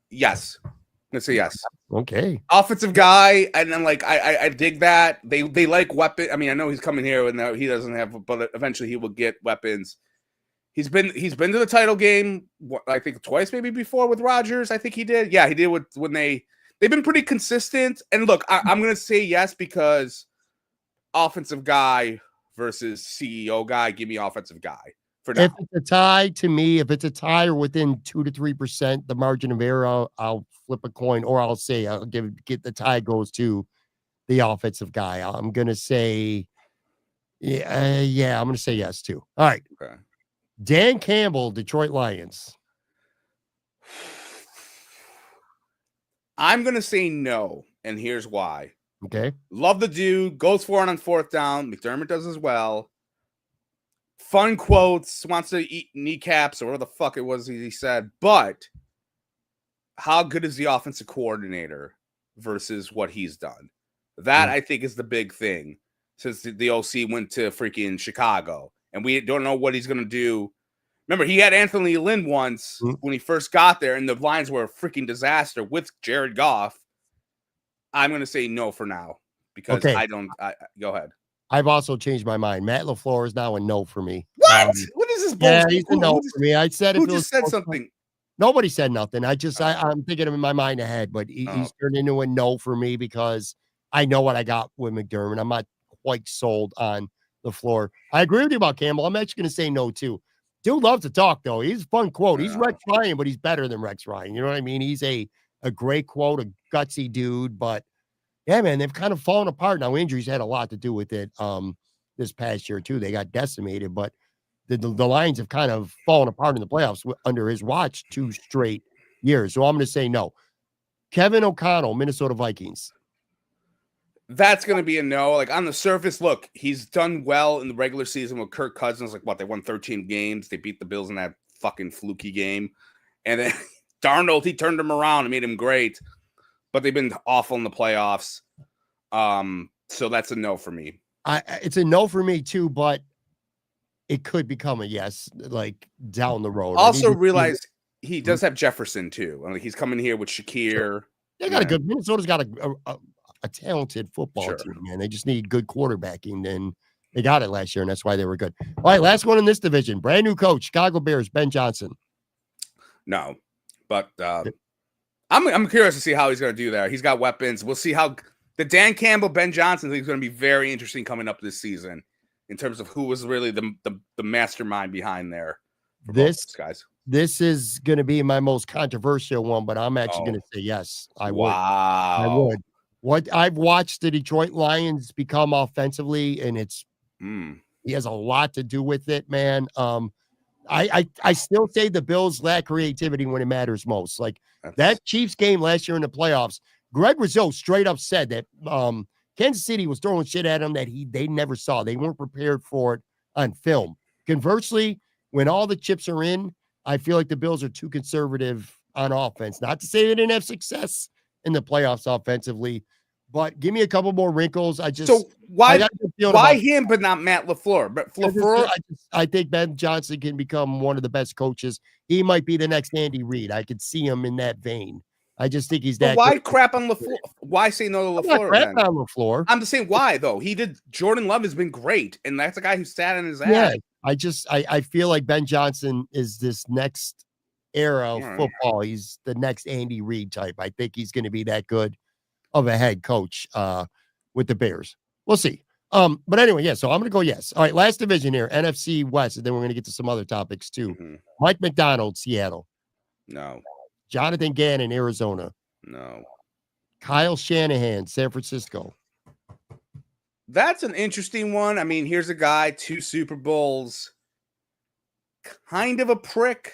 yes. I'm going to say yes. Okay. Offensive guy, and then like I dig that. They like weapon. I mean, I know he's coming here and he doesn't have, but eventually he will get weapons. He's been to the title game, I think twice maybe before with Rodgers. I think he did. Yeah, he did when they've been pretty consistent. And look, I'm gonna say yes because offensive guy versus CEO guy. Give me offensive guy for now. If it's a tie, to me, if it's a tie or within 2 to 3%, the margin of error, I'll flip a coin, or I'll say I'll get the tie goes to the offensive guy. I'm gonna say, yeah, I'm gonna say yes too. All right. Okay. Dan Campbell, Detroit Lions. I'm going to say no, and here's why. Okay. Love the dude. Goes for it on fourth down. McDermott does as well. Fun quotes. Wants to eat kneecaps or whatever the fuck it was he said. But how good is the offensive coordinator versus what he's done? That, I think, is the big thing since the OC went to freaking Chicago. And we don't know what he's going to do. Remember, he had Anthony Lynn once when he first got there, and the Lions were a freaking disaster with Jared Goff. I'm going to say no for now because I don't. Go ahead. I've also changed my mind. Matt LaFleur is now a no for me. What? What is this bullshit? Yeah, he's a no for me. I said who just said something? Nobody said nothing. I'm thinking of in my mind ahead, but he's turned into a no for me because I know what I got with McDermott. I'm not quite sold on LaFleur. I agree with you about Campbell. I'm actually going to say no, too. Dude loves to talk, though. He's a fun quote. He's Rex Ryan, but he's better than Rex Ryan. You know what I mean? He's a great quote, a gutsy dude. But, yeah, man, they've kind of fallen apart. Now, injuries had a lot to do with it this past year, too. They got decimated, but the Lions have kind of fallen apart in the playoffs under his watch 2 straight years. So I'm going to say no. Kevin O'Connell, Minnesota Vikings. That's going to be a no. Like, on the surface, look, he's done well in the regular season with Kirk Cousins. Like, what, they won 13 games. They beat the Bills in that fucking fluky game. And then Darnold, he turned him around and made him great. But they've been awful in the playoffs. So that's a no for me. It's a no for me, too, but it could become a yes, like, down the road. Also realize he does have Jefferson, too. Like, he's coming here with Shakir. Sure. They got a good – Minnesota's got a talented football team, man. They just need good quarterbacking, and they got it last year, and that's why they were good. All right, last one in this division. Brand new coach, Chicago Bears, Ben Johnson. No, but I'm curious to see how he's going to do there. He's got weapons. We'll see how the Dan Campbell, Ben Johnson thing is going to be very interesting coming up this season in terms of who was really the mastermind behind there. This guys. This is going to be my most controversial one, but I'm actually going to say yes. I would. I would. What I've watched the Detroit Lions become offensively, and he has a lot to do with it, man. I still say the Bills lack creativity when it matters most. Like that Chiefs game last year in the playoffs, Greg Rizzo straight up said that Kansas City was throwing shit at him that they never saw. They weren't prepared for it on film. Conversely, when all the chips are in, I feel like the Bills are too conservative on offense. Not to say they didn't have success in the playoffs offensively, but give me a couple more wrinkles. Why him but not Matt LaFleur? But LaFleur, I think Ben Johnson can become one of the best coaches. He might be the next Andy Reid. I could see him in that vein. I just think he's that. But why crap on LaFleur? Why say no to LaFleur? I'm not on LaFleur. I'm just saying why though. Jordan Love has been great, and that's a guy who sat in his ass. Yeah, I feel like Ben Johnson is this next era of football. He's the next Andy Reid type. I think he's going to be that good of a head coach with the Bears. We'll see. But anyway, yeah, so I'm going to go yes. All right, last division here, NFC West, and then we're going to get to some other topics too. Mike McDonald, Seattle. No. Jonathan Gannon, Arizona. No. Kyle Shanahan, San Francisco. That's an interesting one. I mean, here's a guy, 2 Super Bowls, kind of a prick.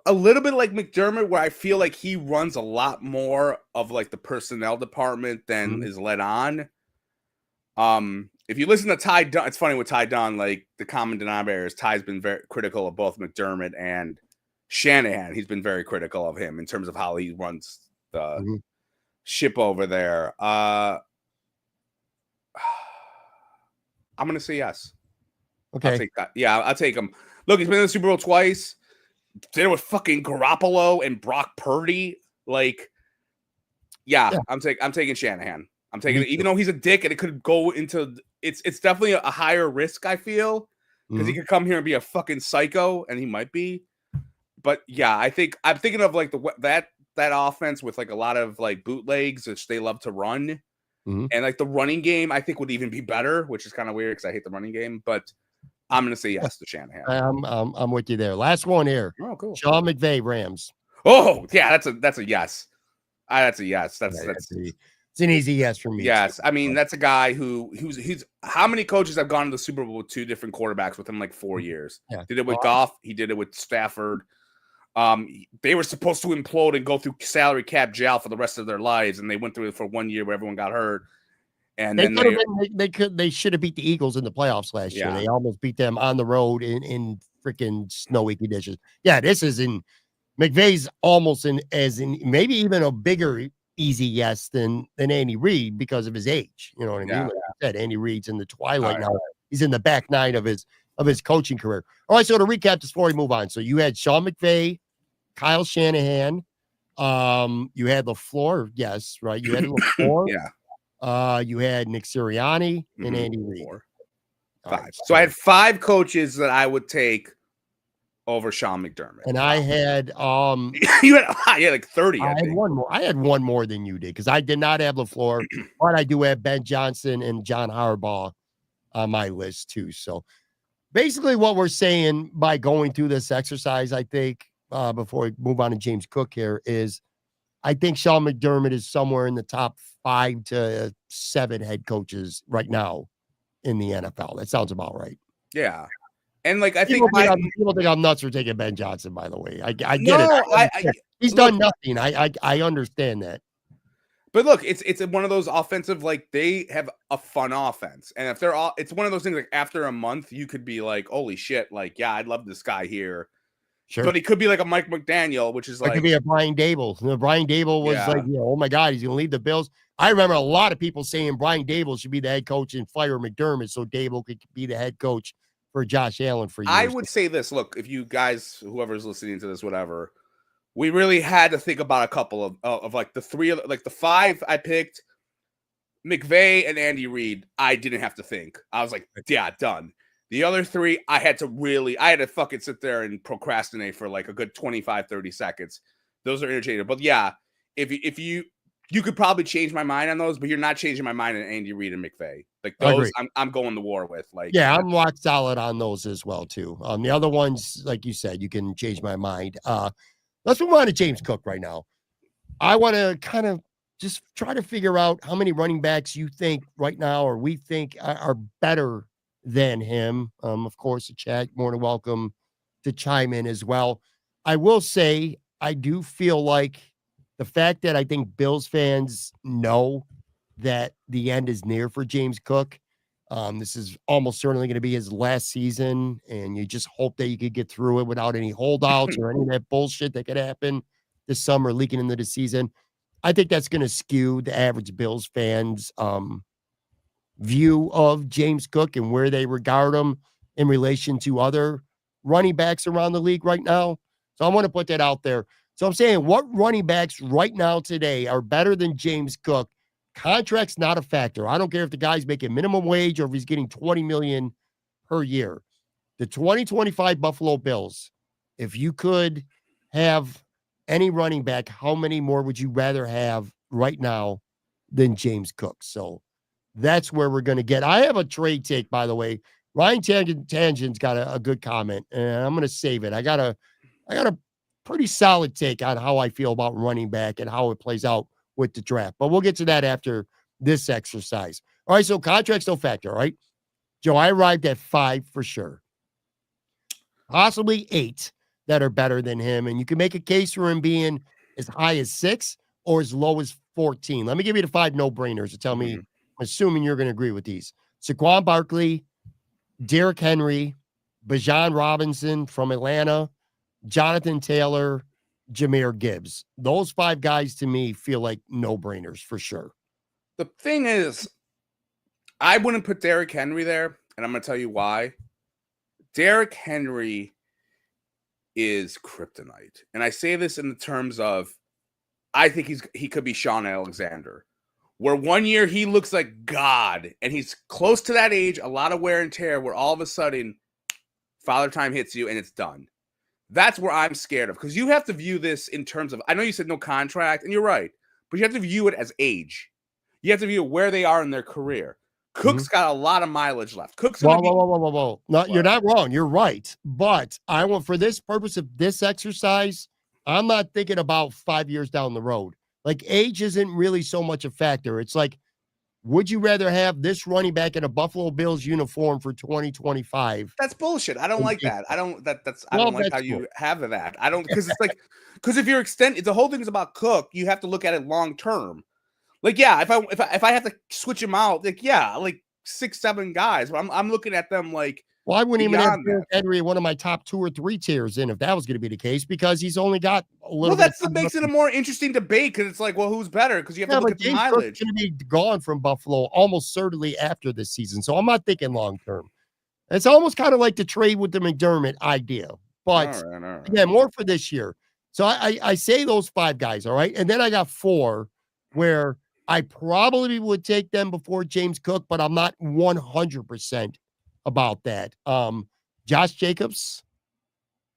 A little bit like McDermott, where I feel like he runs a lot more of like the personnel department than is let on. If you listen to Ty Dunn, it's funny with Ty Dunn, like the common denominator is Ty's been very critical of both McDermott and Shanahan. He's been very critical of him in terms of how he runs the ship over there. I'm going to say yes. Okay. I'll take that. Yeah, I'll take him. Look, he's been in the Super Bowl twice. Did it with fucking Garoppolo and Brock Purdy. Like, yeah. I'm taking Shanahan. I'm taking it, even though he's a dick and it could go into it's definitely a higher risk, I feel, because he could come here and be a fucking psycho, and he might be. But yeah, I'm thinking of like that offense with like a lot of like bootlegs, which they love to run, and like the running game, I think would even be better, which is kind of weird because I hate the running game. But I'm gonna say yes to Shanahan. I'm with you there. Last one here. Oh, cool. Sean McVay, Rams. Oh yeah, that's a yes. That's a yes. It's an easy yes for me. Yes, I mean that's a guy who's how many coaches have gone to the Super Bowl with 2 different quarterbacks within like 4 years? Yeah. Did it with Goff. He did it with Stafford. They were supposed to implode and go through salary cap jail for the rest of their lives, and they went through it for 1 year where everyone got hurt. And they should have beat the Eagles in the playoffs last year. They almost beat them on the road in freaking snowy conditions. Yeah, this is in McVay's almost maybe even a bigger easy yes than Andy Reid because of his age. You know what I mean? Like I said, Andy Reid's in the twilight now. He's in the back 9 of his coaching career. All right, so to recap this before we move on. So you had Sean McVay, Kyle Shanahan, you had LaFleur, yes, right? You had LaFleur. You had Nick Sirianni and Andy Reid. 5. Right, so I had 5 coaches that I would take over Sean McDermott. And I had you had like 30. I had one more. I had one more than you did because I did not have LaFleur, but I do have Ben Johnson and John Harbaugh on my list too. So basically what we're saying by going through this exercise, I think, before we move on to James Cook here, is I think Sean McDermott is somewhere in the top 5 to 7 head coaches right now in the NFL. That sounds about right. Yeah. And like I think people think I'm nuts for taking Ben Johnson, by the way. I get no, it. He's done nothing. I understand that. But look, it's one of those offensive, like they have a fun offense. And if they're all, it's one of those things like after a month, you could be like, holy shit, like, yeah, I'd love this guy here. Sure. But he could be like a Mike McDaniel, which is like, it could be a Brian Dable. Brian Dable was like, oh my God, he's going to leave the Bills. I remember a lot of people saying Brian Dable should be the head coach and fire McDermott so Dable could be the head coach for Josh Allen for years. I would say this, look, if you guys, whoever's listening to this, whatever, we really had to think about a couple of like the 3 of like the 5 I picked, McVay and Andy Reid. I didn't have to think. I was like, yeah, done. The other 3, I had to fucking sit there and procrastinate for like a good 25, 30 seconds. Those are interchangeable. But yeah, if you could probably change my mind on those, but you're not changing my mind on Andy Reid and McVay. Like those, I'm going to war with. Like, yeah, I'm rock solid on those as well too. The other ones, like you said, you can change my mind. Let's move on to James Cook right now. I want to kind of just try to figure out how many running backs you think right now, or we think are better than him. Of course, the chat, more than welcome to chime in as well. I will say, I do feel like the fact that I think Bills fans know that the end is near for James Cook. This is almost certainly going to be his last season, and you just hope that you could get through it without any holdouts or any of that bullshit that could happen this summer leaking into the season. I think that's going to skew the average Bills fans' view of James Cook and where they regard him in relation to other running backs around the league right now. So I want to put that out there. So I'm saying, what running backs right now today are better than James Cook? Contract's not a factor. I don't care if the guy's making minimum wage or if he's getting $20 million per year. The 2025 Buffalo Bills, if you could have any running back, how many more would you rather have right now than James Cook? So that's where we're going to get. I have a trade take, by the way. Ryan Tangent's got a good comment, and I'm going to save it. I got a pretty solid take on how I feel about running back and how it plays out with the draft, but we'll get to that after this exercise. All right, so contract's no factor, all right? Joe, I arrived at 5 for sure. Possibly 8 that are better than him, and you can make a case for him being as high as 6 or as low as 14. Let me give you the 5 no-brainers to tell me, assuming you're going to agree with these. Saquon Barkley, Derrick Henry, Bijan Robinson from Atlanta, Jonathan Taylor, Jahmyr Gibbs. Those 5 guys to me feel like no-brainers for sure. The thing is, I wouldn't put Derrick Henry there, and I'm going to tell you why. Derrick Henry is kryptonite. And I say this in the terms of, I think he could be Sean Alexander, where one year he looks like God, and he's close to that age, a lot of wear and tear, where all of a sudden, Father Time hits you, and it's done. That's where I'm scared of, because you have to view this in terms of, I know you said no contract, and you're right, but you have to view it as age. You have to view where they are in their career. Cook's got a lot of mileage left. Cook's whoa. No, you're not wrong. You're right. But I want, for this purpose of this exercise, I'm not thinking about 5 years down the road. Like, age isn't really so much a factor. It's like, would you rather have this running back in a Buffalo Bills uniform for 2025? That's bullshit. I don't like that. I don't like how you have that. I don't, because it's like, because if you're extending, the whole thing is about Cook, you have to look at it long term. Like, yeah, if I have to switch him out, like, yeah, like 6, 7 guys, but I'm looking at them like, well, I wouldn't even have Henry one of my top 2 or 3 tiers in if that was going to be the case, because he's only got a little. Well, that's what makes it a more interesting debate, because it's like, well, who's better? Because you have to look at the mileage. He's going to be gone from Buffalo almost certainly after this season, so I'm not thinking long term. It's almost kind of like the trade with the McDermott idea, but all right. Yeah, more for this year. So I say those 5 guys, all right, and then I got 4 where I probably would take them before James Cook, but I'm not 100% about that. Josh Jacobs,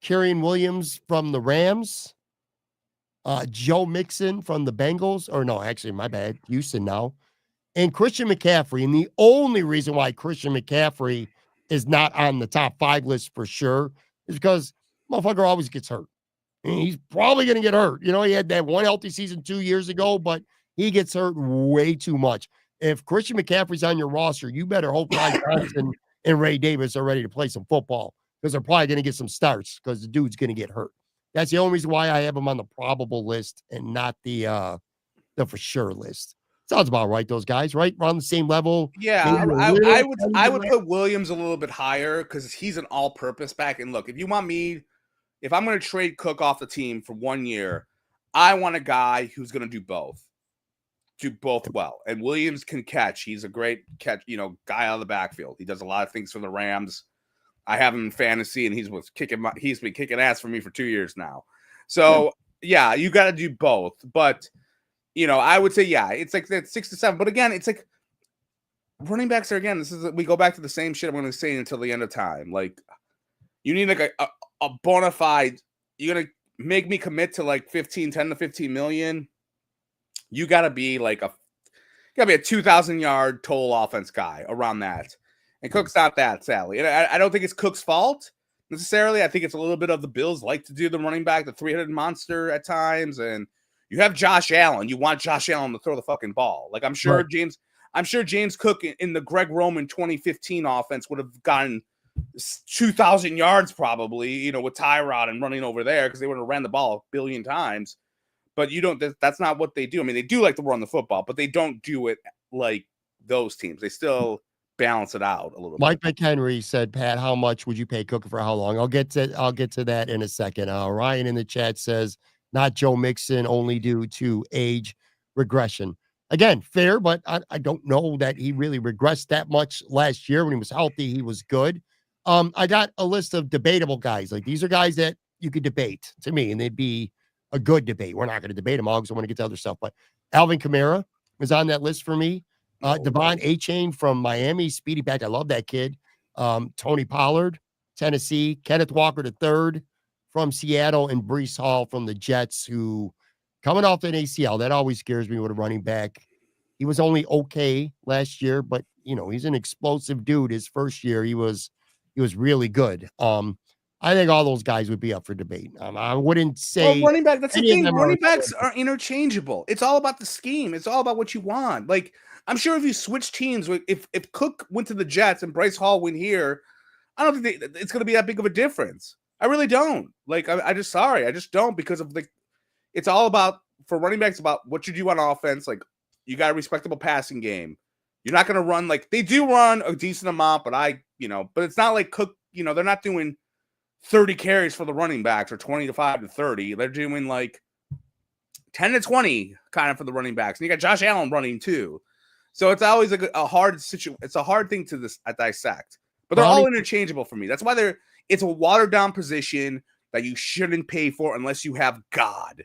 Kyren Williams from the Rams, Joe Mixon from the Bengals, or no, actually, my bad, Houston now. and Christian McCaffrey. And the only reason why Christian McCaffrey is not on the top 5 list for sure is because motherfucker always gets hurt. And he's probably going to get hurt. You know, he had that one healthy season 2 years ago, but he gets hurt way too much. If Christian McCaffrey's on your roster, you better hope Ty Johnson and Ray Davis are ready to play some football because they're probably going to get some starts because the dude's going to get hurt. That's the only reason why I have him on the probable list and not the for sure list. Sounds about right. Those guys, right? Around the same level. Yeah, I would put Williams a little bit higher because he's an all-purpose back. And look, if you want me, if I'm going to trade Cook off the team for 1 year, I want a guy who's going to do both well. And Williams can catch. He's a great catch, guy out of the backfield. He does a lot of things for the Rams. I have him in fantasy, and he's been kicking ass for me for 2 years now. So yeah, you got to do both. But I would say it's like that 6 to 7. But again, it's like running backs are we go back to the same shit I'm going to say until the end of time. Like you need like a bona fide. You're going to make me commit to like 10 to 15 million. You got to be like a 2,000 yard total offense guy around that. And Cook's not that, sadly. And I don't think it's Cook's fault necessarily. I think it's a little bit of the Bills like to do the running back, the 300 monster at times. And you have Josh Allen. You want Josh Allen to throw the fucking ball. Like I'm sure James Cook in the Greg Roman 2015 offense would have gotten 2,000 yards probably, with Tyrod and running over there because they would have ran the ball a billion times. But that's not what they do. I mean, they do like to run the football, but they don't do it like those teams. They still balance it out a little Mike bit. McHenry said, Pat, how much would you pay Cook for how long? I'll get to that in a second. Ryan in the chat says, not Joe Mixon, only due to age regression. Again, fair, but I don't know that he really regressed that much last year. When he was healthy, he was good. I got a list of debatable guys. Like these are guys that you could debate to me, and they'd be a good debate. We're not going to debate them all because I want to get to other stuff. But Alvin Kamara is on that list for me. Devon A-Chain from Miami, speedy back. I love that kid. Tony Pollard, Tennessee. Kenneth Walker III from Seattle, and Breece Hall from the Jets, who coming off an ACL. That always scares me with a running back. He was only okay last year, but he's an explosive dude. His first year, he was really good. I think all those guys would be up for debate. I wouldn't say running back. That's the thing. Running backs are interchangeable. It's all about the scheme. It's all about what you want. Like I'm sure if you switch teams, if Cook went to the Jets and Bryce Hall went here, I don't think it's going to be that big of a difference. I really don't. Like I just don't because of it's all about for running backs about what you do on offense. Like you got a respectable passing game. You're not going to run like they do run a decent amount, but but it's not like Cook. They're not doing 30 carries for the running backs or 25 to 30. They're doing like 10 to 20 kind of for the running backs. And you got Josh Allen running too. So it's always a hard situation. It's a hard thing to dissect, but they're all interchangeable for me. That's why it's a watered down position that you shouldn't pay for unless you have God.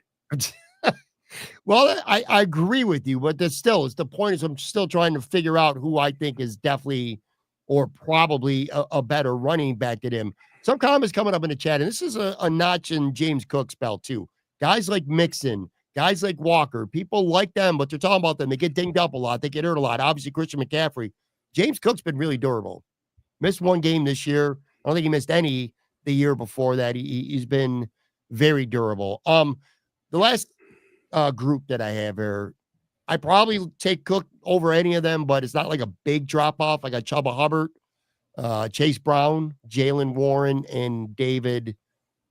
Well, I agree with you, but that's still is the point is I'm still trying to figure out who I think is definitely or probably a better running back than him. Some comments coming up in the chat, and this is a notch in James Cook's belt too. Guys like Mixon, guys like Walker, people like them, but they're talking about them. They get dinged up a lot. They get hurt a lot. Obviously, Christian McCaffrey. James Cook's been really durable. Missed one game this year. I don't think he missed any the year before that. He's been very durable. The last group that I have here, I probably take Cook over any of them, but it's not like a big drop off. I got Chuba Hubbard, Chase Brown, Jalen Warren, and David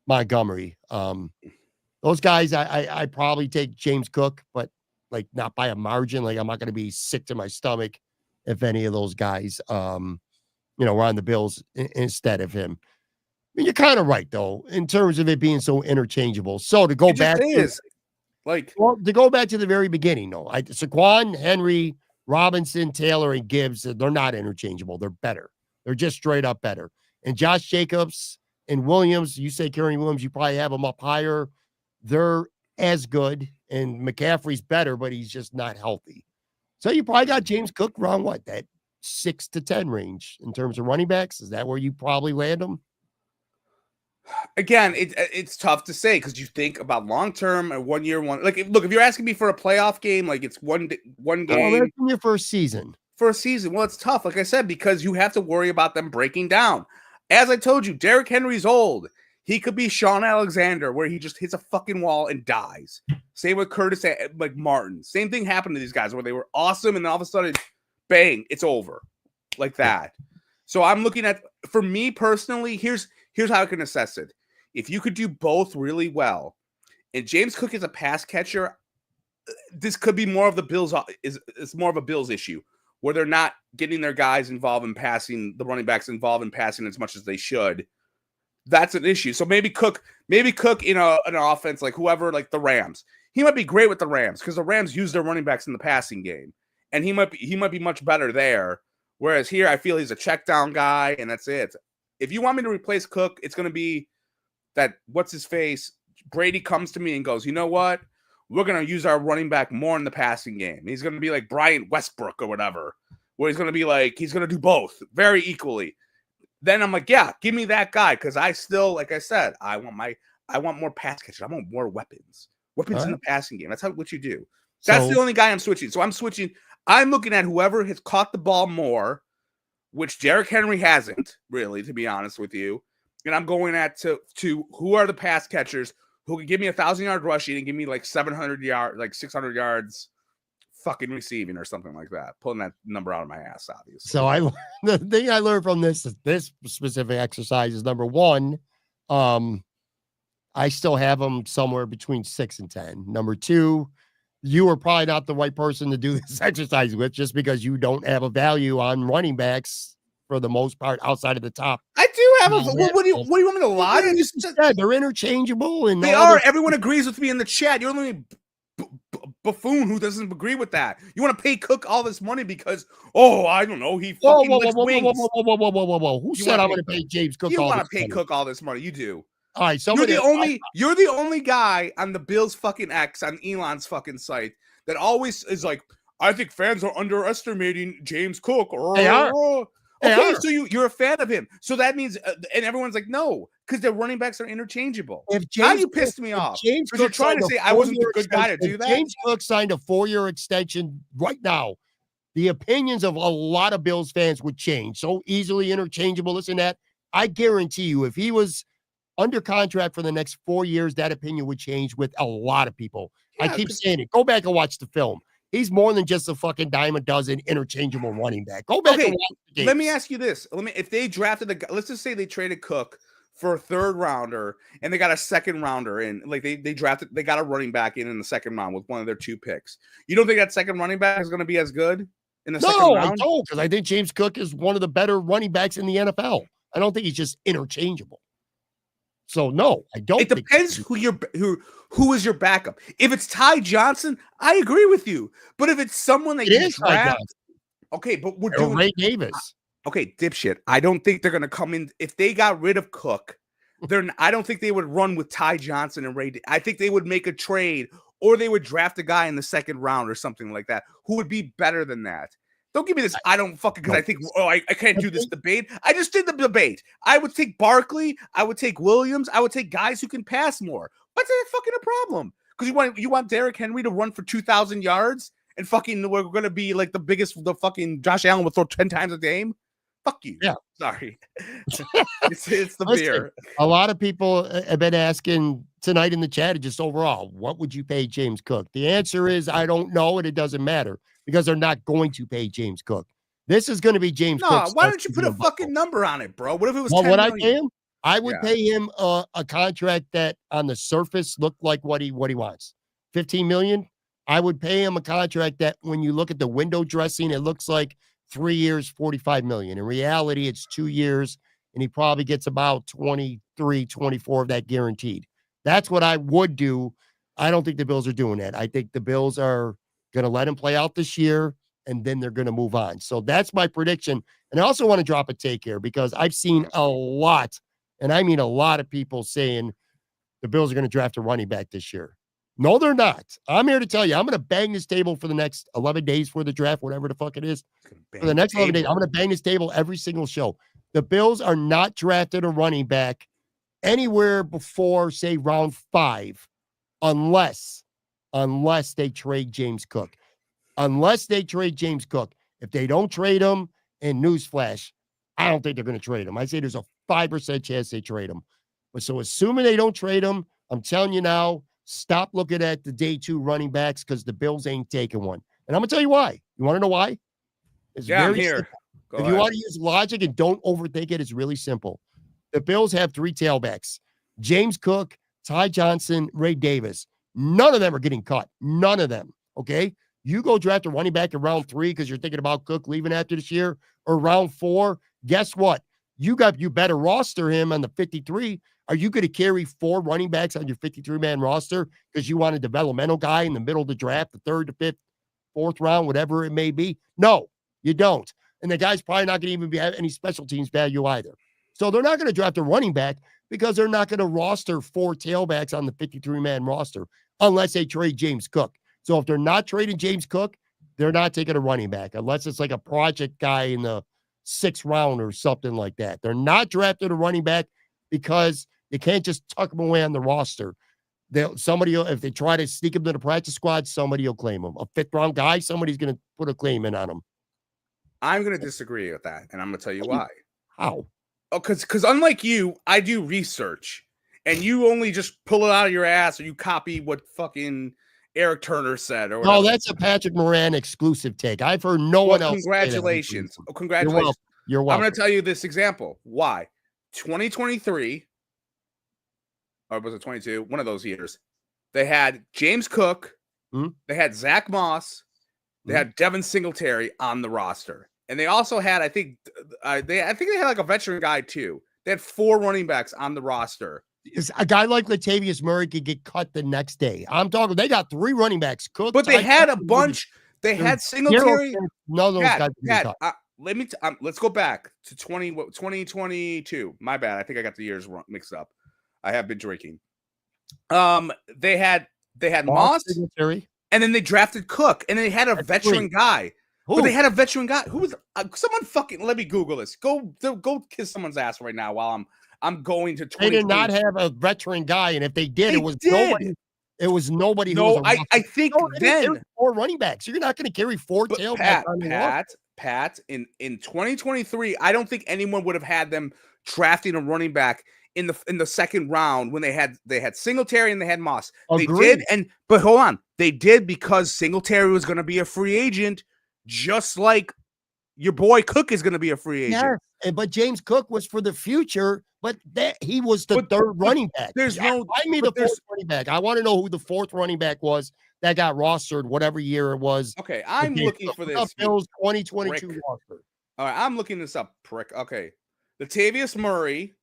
Montgomery. Those guys, I probably take James Cook, but like not by a margin. Like I'm not going to be sick to my stomach if any of those guys, were on the Bills instead of him. I mean, you're kind of right though, in terms of it being so interchangeable. So to go back, to the very beginning, though, Saquon, Henry, Robinson, Taylor, and Gibbs, they're not interchangeable. They're better. They're just straight up better. And Josh Jacobs and Williams, you say Kerry Williams, you probably have them up higher. They're as good. And McCaffrey's better, but he's just not healthy. So you probably got James Cook around that 6 to 10 range in terms of running backs. Is that where you probably land them? Again, it's tough to say because you think about long term or 1 year, one. Like, look, if you're asking me for a playoff game, like it's one Oh, game that's in your first season. for a season. Well, it's tough, like I said, because you have to worry about them breaking down. As I told you, Derrick Henry's old. He could be Sean Alexander, where he just hits a fucking wall and dies. Same with Curtis, like Martin. Same thing happened to these guys where they were awesome, and all of a sudden, bang, it's over, like that. So I'm looking at, for me personally, here's how I can assess it. If you could do both really well, and James Cook is a pass catcher, this could be more of the Bills. It's more of a Bills issue where they're not getting their guys involved in passing, the running backs involved in passing as much as they should. That's an issue. So maybe Cook in an offense like whoever, like the Rams, he might be great with the Rams because the Rams use their running backs in the passing game, and he might be much better there. Whereas here, I feel he's a check down guy, and that's it. If you want me to replace Cook, it's going to be that what's his face Brady comes to me and goes, you know what? We're going to use our running back more in the passing game. He's going to be like Bryant Westbrook or whatever, where he's going to be like, he's going to do both very equally. Then I'm like, yeah, give me that guy. Cause I still, like I said, I want more pass catchers. I want more weapons in the passing game. That's what you do. That's the only guy I'm switching. So I'm switching. I'm looking at whoever has caught the ball more, which Derrick Henry hasn't really, to be honest with you. And I'm going at to who are the pass catchers who can give me 1,000-yard rushing and give me like 700 yards, like 600 yards fucking receiving or something like that. Pulling that number out of my ass, obviously. So the thing I learned from this specific exercise is, number one, I still have them somewhere between 6 and 10. Number two, you are probably not the right person to do this exercise with, just because you don't have a value on running backs for the most part outside of the top. I do have a. What do you want me to lie? You just said they're interchangeable, and they are. Everyone agrees with me in the chat. You're the only buffoon who doesn't agree with that. You want to pay Cook all this money because, I don't know, he fucking licks wings. Whoa. Who said I'm going to pay James Cook? You want to pay Cook all this money? You do. All right, you're the only guy on the Bills fucking X on Elon's fucking site that always is like, I think fans are underestimating James Cook. They are. Okay, so you're a fan of him. So that means, and everyone's like, no, because their running backs are interchangeable. Now you pissed me off. Because you're trying to say I wasn't the good guy to do that. James Cook signed a 4-year extension right now. The opinions of a lot of Bills fans would change. So easily interchangeable, this and that. I guarantee you, if he was under contract for the next 4 years, that opinion would change with a lot of people. Yeah, I keep saying it. Go back and watch the film. He's more than just a fucking dime a dozen interchangeable running back. Go back and watch the games. Let me ask you this. If they drafted let's just say they traded Cook for a 3rd rounder and they got a 2nd rounder in, like they got a running back in the 2nd round with one of their 2 picks. You don't think that 2nd running back is going to be as good in the 2nd round? No, I don't, because I think James Cook is one of the better running backs in the NFL. I don't think he's just interchangeable. So no, I don't. It depends who is your backup. If it's Ty Johnson, I agree with you. But if it's someone that you draft, okay, but we're doing Ray Davis. Okay, dipshit. I don't think they're going to come in if they got rid of Cook. I don't think they would run with Ty Johnson and Ray. I think they would make a trade, or they would draft a guy in the 2nd round or something like that who would be better than that. Don't give me this. I don't fucking, because I think, I can't do this debate. I just did the debate. I would take Barkley. I would take Williams. I would take guys who can pass more. What's that fucking a problem? Because you want Derrick Henry to run for 2,000 yards and fucking we're going to be like the fucking Josh Allen would throw 10 times a game? Fuck you. Yeah. Sorry. it's the beer. A lot of people have been asking tonight in the chat, just overall, what would you pay James Cook? The answer is, I don't know, and it doesn't matter, because they're not going to pay James Cook. This is going to be James Cook. Why don't you put a fucking number on it, bro? What if it was 10 million? I pay him? I would pay him a contract that on the surface looked like what he wants. 15 million. I would pay him a contract that when you look at the window dressing, it looks like 3 years, 45 million. In reality, it's 2 years, and he probably gets about 23, 24 of that guaranteed. That's what I would do. I don't think the Bills are doing that. I think the Bills are going to let him play out this year, and then they're going to move on. So that's my prediction. And I also want to drop a take here, because I've seen a lot, and I mean a lot of people saying the Bills are going to draft a running back this year. No, they're not. I'm here to tell you, I'm going to bang this table for the next 11 days for the draft, whatever the fuck it is. For the next 11 days, I'm going to bang this table every single show. The Bills are not drafting a running back anywhere before, say, round 5, unless they trade James Cook. Unless they trade James Cook. If they don't trade him, and newsflash, I don't think they're going to trade him. I say there's a 5% chance they trade him. But so assuming they don't trade him, I'm telling you now, stop looking at the day 2 running backs because the Bills ain't taking one. And I'm going to tell you why. You want to know why? It's I'm very here. simple. If you want to use logic and don't overthink it, it's really simple. The Bills have 3 tailbacks: James Cook, Ty Johnson, Ray Davis. None of them are getting cut. None of them. Okay? You go draft a running back in round 3 because you're thinking about Cook leaving after this year, or round 4. Guess what? You better roster him on the 53. Are you going to carry 4 running backs on your 53-man roster because you want a developmental guy in the middle of the draft, the 3rd to 5th, 4th round, whatever it may be? No, you don't. And the guy's probably not going to even have any special teams value either. So they're not going to draft a running back because they're not going to roster 4 tailbacks on the 53-man roster unless they trade James Cook. So if they're not trading James Cook, they're not taking a running back unless it's like a project guy in the 6th round or something like that. They're not drafting a running back because you can't just tuck him away on the roster. If they try to sneak him to the practice squad, somebody will claim him. A 5th round guy, somebody's going to put a claim in on him. I'm going to disagree with that, and I'm going to tell you why. How? Oh, because unlike you, I do research, and you only just pull it out of your ass, or you copy what fucking Eric Turner said. Or no, that's a Patrick Moran exclusive take. I've heard no one else. Congratulations. Oh, congratulations. You're welcome. I'm going to tell you this example. Why? 2023, or was it 22? One of those years. They had James Cook. They had Zach Moss. They had Devin Singletary on the roster. And they also had, I think they had like a veteran guy too. They had 4 running backs on the roster. A guy like Latavius Murray could get cut the next day. I'm talking, they got 3 running backs. Cook, but they had a bunch. They had Singletary. None of those guys pat, let's go back to 2022. My bad. I think I got the years mixed up. I have been drinking. They had Moss, Singletary. And then they drafted Cook, and they had a veteran guy. But they had a veteran guy who was someone fucking. Let me Google this. Go kiss someone's ass right now while I'm going to. They did not have a veteran guy, and if they did, it was nobody. It was nobody. No, I think then 4 running backs. You're not going to carry 4 tailbacks. Pat, in 2023, I don't think anyone would have had them drafting a running back in the 2nd round when they had Singletary and they had Moss. Agreed. They did, but hold on, they did because Singletary was going to be a free agent, just like your boy Cook is going to be a free agent. Yes, but James Cook was for the future, but he was the 3rd running back. Find me the 4th running back. I want to know who the 4th running back was that got rostered, whatever year it was. Okay, I'm looking for this. Bills 2022 roster. All right, I'm looking this up, prick. Okay, Latavius Murray.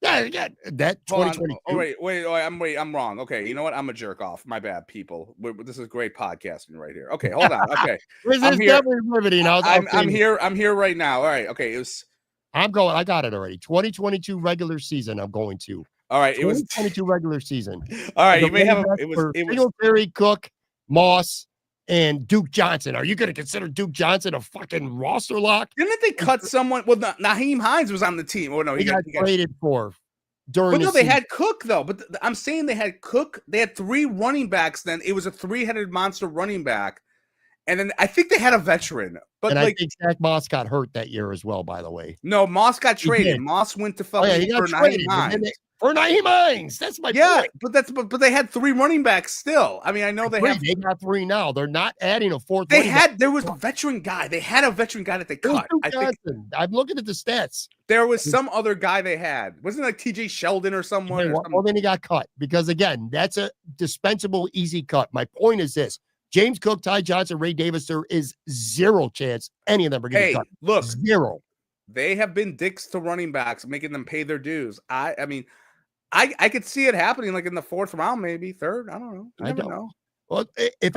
Yeah, that 2022. Oh, wait, I'm wrong. Okay, you know what? I'm a jerk off. My bad, people. This is great podcasting right here. Okay, hold on. Okay, I'm here. I'm here right now. All right. Okay, I got it already. 2022 regular season. I'm going to. All right, it was 2022 regular season. All right, you may have. It was Singletary, Cook, Moss, and Duke Johnson. Are you going to consider Duke Johnson a fucking roster lock? Didn't they cut someone? Well, Naheem Hines was on the team. Oh no, he got traded for. But no, they had Cook though. But I'm saying they had Cook. They had 3 running backs. Then it was a 3-headed monster running back, and then I think they had a veteran. But I think Zach Moss got hurt that year as well. By the way, no, Moss got traded. Moss went to fucking for Naheem Hines. For Naheem Hines, that's my point. But they had 3 running backs still. I mean, I know they got 3 now. They're not adding a 4th. There was a veteran guy. They had a veteran guy that they cut. I'm looking at the stats. There was some other guy they had. Wasn't it like TJ Sheldon or someone? Well, then he got cut because again, that's a dispensable, easy cut. My point is this: James Cook, Ty Johnson, Ray Davis. There is 0 chance any of them are getting cut. Look, 0. They have been dicks to running backs, making them pay their dues. I mean. I could see it happening like in the 4th round, maybe 3rd. I don't know. I don't know. Well, if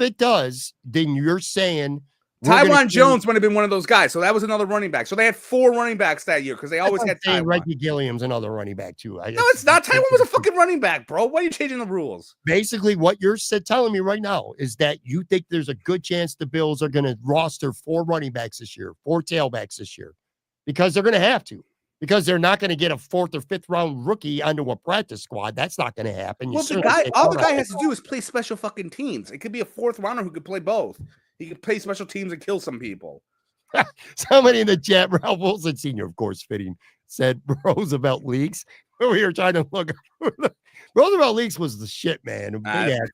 it does, then you're saying Tywan Jones might have been one of those guys. So that was another running back. So they had 4 running backs that year because they always had Tywan. Reggie Gilliam's another running back too. No, it's not. Tywan was a fucking running back, bro. Why are you changing the rules? Basically, what you're telling me right now is that you think there's a good chance the Bills are going to roster 4 running backs this year, 4 tailbacks this year, because they're going to have to. because they're not going to get a 4th or 5th round rookie onto a practice squad. That's not going to happen. Well, all the guy has to do is play special fucking teams. It could be a 4th rounder who could play both. He could play special teams and kill some people. Somebody in the chat, Ralph Wilson Sr., of course, fitting, said Roosevelt Leaks. We were trying to look. Roosevelt Leaks was the shit, man.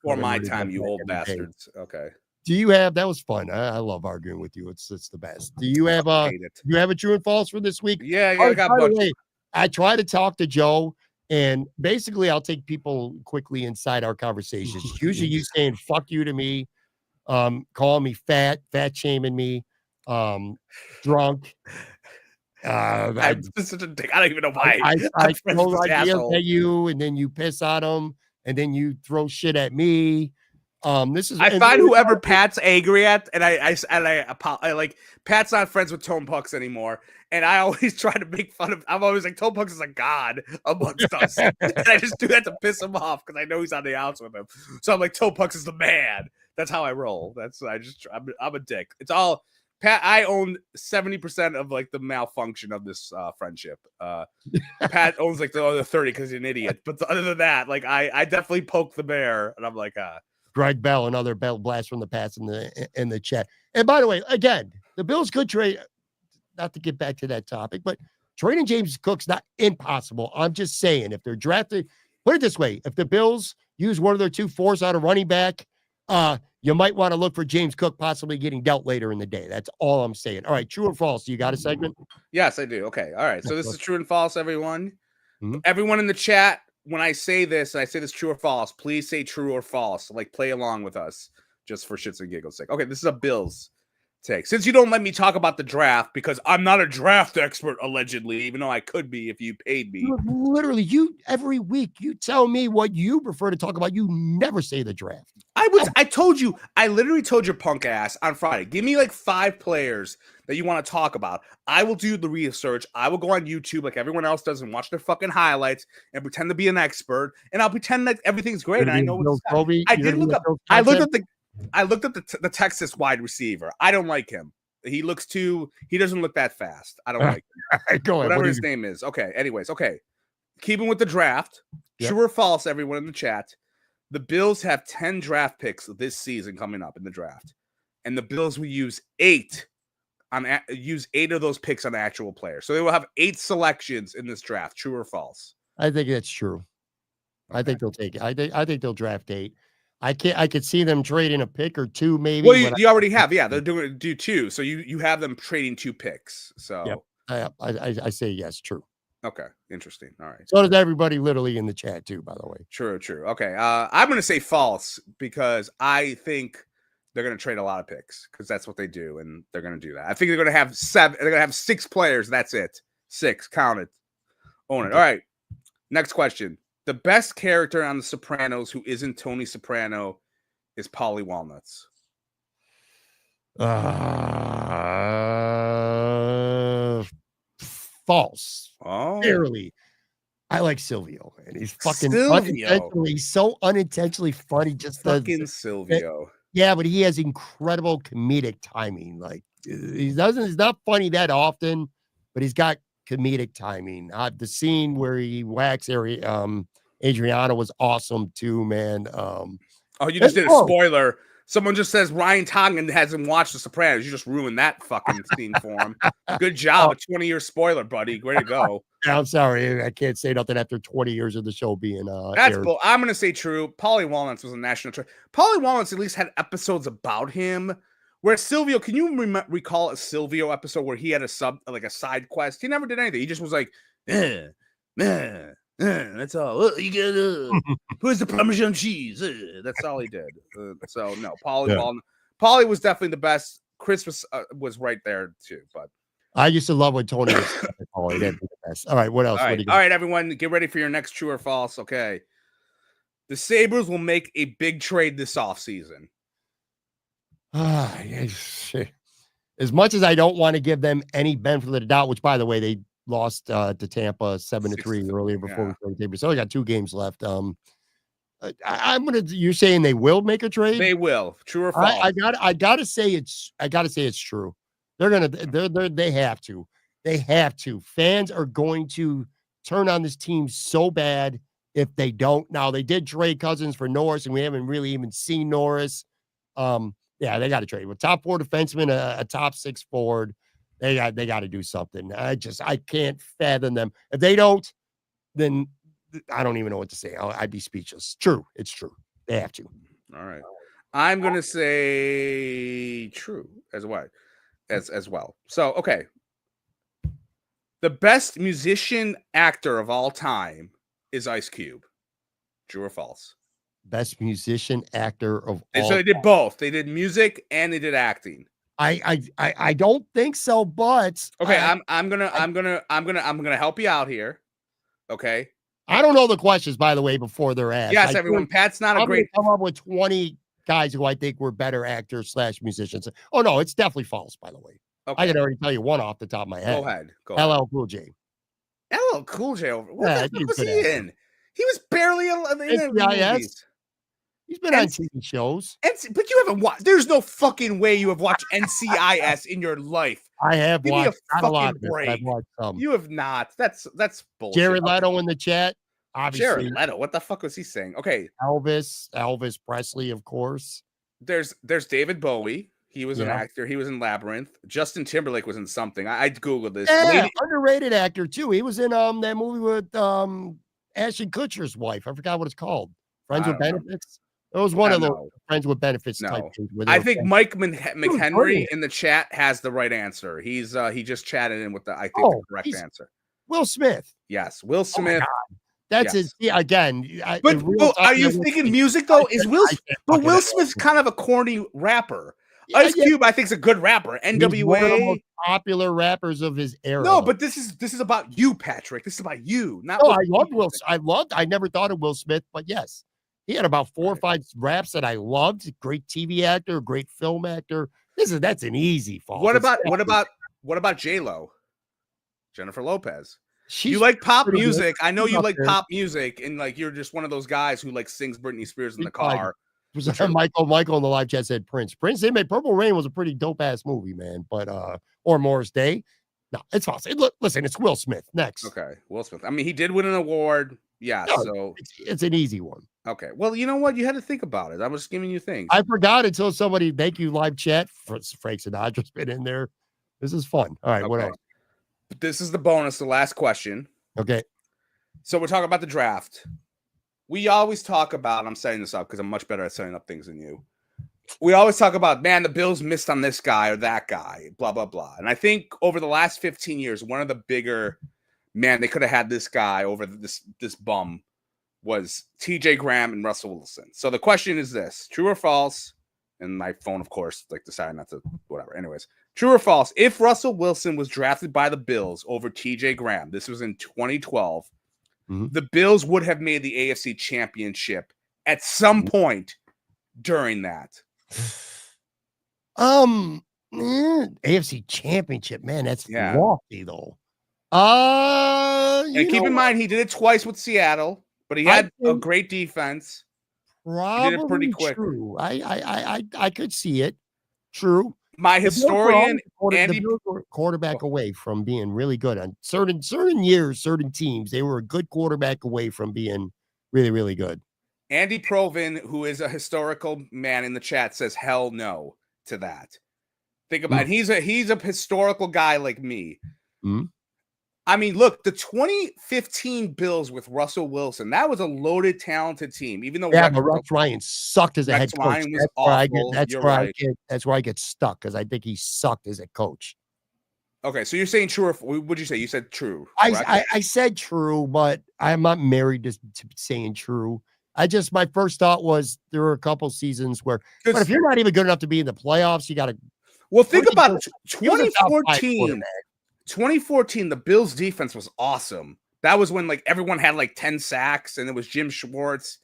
Before my time, you old bastards. Okay. Do you have, that was fun. I love arguing with you. It's the best. Do you have a true and false for this week? Yeah, I got by the way, I try to talk to Joe, and basically I'll take people quickly inside our conversations. Usually you saying fuck you to me, calling me fat shaming me, drunk. I'm such a dick. I don't even know why. I throw ideas at you, and then you piss on them, and then you throw shit at me. I find whoever Pat's angry at, and I like Pat's not friends with Tone Pucks anymore, and I always try to make fun of. I'm always like, Tone Pucks is a god amongst us, and I just do that to piss him off because I know he's on the outs with him. So I'm like, Tone Pucks is the man. That's how I roll. I'm a dick. It's all Pat. I own 70% of like the malfunction of this friendship. Pat owns like the other 30 because he's an idiot. But other than that, like I definitely poke the bear, and I'm like, Greg Bell, another Bell blast from the past in the chat. And by the way, again, the Bills could trade, not to get back to that topic, but trading James Cook's not impossible. I'm just saying, if they're drafted, put it this way, if the Bills use one of their 2 fours out of running back, you might want to look for James Cook possibly getting dealt later in the day. That's all I'm saying. All right, true or false? You got a segment? Yes, I do. Okay. All right. So this is true and false, everyone. Everyone in the chat, when I say this true or false, please say true or false. Like, play along with us just for shits and giggles sake. Okay, this is a Bills take. Since you don't let me talk about the draft because I'm not a draft expert, allegedly, even though I could be if you paid me. Literally, every week you tell me what you prefer to talk about. You never say the draft. I literally told your punk ass on Friday, give me like 5 players that you want to talk about. I will do the research. I will go on YouTube like everyone else does and watch their fucking highlights and pretend to be an expert. And I'll pretend that everything's great. And I know what's I looked at the Texas wide receiver. I don't like him. He doesn't look that fast. I don't like him. Whatever his name is. Okay. Anyways. Okay. Keeping with the draft. Yep. True or false, everyone in the chat. The Bills have 10 draft picks this season coming up in the draft. And the Bills will use 8 of those picks on actual players. So they will have 8 selections in this draft. True or false? I think that's true. Okay. I think they'll take it. I think they'll draft 8. I could see them trading a pick or 2, maybe. Well, you already have. Yeah, they're do 2. So you have them trading 2 picks. So yep. I say yes, true. Okay, interesting. All right. So does everybody literally in the chat too, by the way. True. Okay. I'm going to say false because I think they're going to trade a lot of picks because that's what they do, and they're going to do that. I think they're going to have 7. They're going to have 6 players. That's it. 6. Count it. Own it. All right. Next question. The best character on The Sopranos who isn't Tony Soprano is Paulie Walnuts. False. Oh, barely. I like Silvio, and he's fucking unintentionally, he's so unintentionally funny. Just fucking Silvio. Yeah, but he has incredible comedic timing. Like he's not funny that often, but he's got comedic timing. The scene where he whacks Adriana was awesome too, man. You just did a spoiler. Someone just says Ryan Tongan hasn't watched The Sopranos. You just ruined that fucking scene for him. Good job. A 20-year spoiler, buddy. Way to go. I'm sorry. I can't say nothing after 20 years of the show being That's aired. bull. I'm going to say true. Paulie Walnuts was a national treasure. Paulie Walnuts at least had episodes about him. Where Silvio, can you recall a Silvio episode where he had a side quest? He never did anything. He just was like, that's all. Well, you get who's the Parmesan cheese? That's all he did. So no, Paulie was definitely the best. Chris was right there too. But I used to love when Tony was Paulie. That'd be the best. All right, what else? All right, everyone, get ready for your next true or false. Okay, the Sabres will make a big trade this offseason. As much as I don't want to give them any benefit of the doubt, which by the way they lost to Tampa 7-3 earlier before we played Tampa. So I got 2 games left. You're saying they will make a trade? They will. True or false? I gotta say it's true. They have to. They have to. Fans are going to turn on this team so bad if they don't. Now, they did trade Cousins for Norris, and we haven't really even seen Norris. Yeah, they got to trade with top 4 defenseman, a top 6 forward. They got to do something. I can't fathom them. If they don't, then I don't even know what to say. I'd be speechless. True. It's true. They have to. All right. I'm going to say true as well. So, okay. The best musician actor of all time is Ice Cube. True or false? Best musician actor of all. So they did both. They did music and they did acting. I don't think so, but okay, I'm gonna help you out here. Okay. I don't know the questions, by the way, before they're asked. Yes, everyone. Pat's not a great. Come up with 20 guys who I think were better actors / musicians. Oh no, it's definitely false, by the way. Okay. I can already tell you one off the top of my head. Go ahead. LL Cool J. LL Cool J over. What was he in? He was barely in the movies. He's been on TV shows. But you haven't watched. There's no fucking way you have watched NCIS in your life. I have Give watched me a not a lot. break. I've watched some. You have not. That's bullshit. Jared Leto in the chat. Obviously. Jared Leto. What the fuck was he saying? Okay. Elvis Presley, of course. There's David Bowie. He was an actor. He was in Labyrinth. Justin Timberlake was in something. I googled this. Yeah, underrated actor too. He was in that movie with Ashton Kutcher's wife. I forgot what it's called. Friends with Benefits. It was one of those Friends with Benefits type things. I think Mike McHenry in the chat has the right answer. He just chatted in with the correct answer. Will Smith. Yes, Will Smith. That's it. Yeah, again. But are you thinking music though? But Will Smith's kind of a corny rapper. Ice Cube, I think, is a good rapper. NWA, he's one of the most popular rappers of his era. No, but this is about you, Patrick. This is about you. Not. No, I loved Will. I never thought of Will Smith, but yes, he had about 4 or 5 raps that I loved. Great TV actor, great film actor. That's an easy fall. What about J-Lo? Jennifer Lopez. You like pop music. I know you like pop music, and like you're just one of those guys who like sings Britney Spears in the car. Michael in the live chat said Prince. They made Purple Rain was a pretty dope ass movie, man. But or Morris Day. No, it's false. Listen, it's Will Smith. Next. Okay, Will Smith. I mean, he did win an award. Yeah, no, so it's an easy one. Okay. Well, you know what? You had to think about it. I was giving you things. I forgot until somebody, thank you, live chat. Frank Sinatra's been in there. This is fun. All right, what else? But this is the bonus, the last question. Okay. So we're talking about the draft. We always talk about, I'm setting this up because I'm much better at setting up things than you. We always talk about, man, the Bills missed on this guy or that guy, blah, blah, blah. And I think over the last 15 years, one of the bigger, man, they could have had this guy over this bum was TJ Graham and Russell Wilson. So the question is this, true or false? And my phone, of course, like decided not to, whatever. Anyways, true or false? If Russell Wilson was drafted by the Bills over TJ Graham, this was in 2012, the Bills would have made the AFC Championship at some point during that. AFC Championship, man, that's lofty though. And keep in mind, he did it twice with Seattle, but he had a great defense. Probably he did it pretty quick. True. I could see it. True. My historian, Andy, the were quarterback away from being really good on certain years, certain teams. They were a good quarterback away from being really, really good. Andy Provin, who is a historical man in the chat, says hell no to that. Think about it. He's a historical guy like me. I mean, look, the 2015 Bills with Russell Wilson, that was a loaded, talented team. Even though but Rex Ryan sucked as a head coach. That's where I get stuck because I think he sucked as a coach. Okay, so you're saying true or what would you say? You said true. I said true, but I'm not married to saying true. My first thought was there were a couple seasons where, but if you're not even good enough to be in the playoffs, you got to. Well, think about 2014. 2014, the Bills defense was awesome. That was when like everyone had like 10 sacks and it was Jim Schwartz.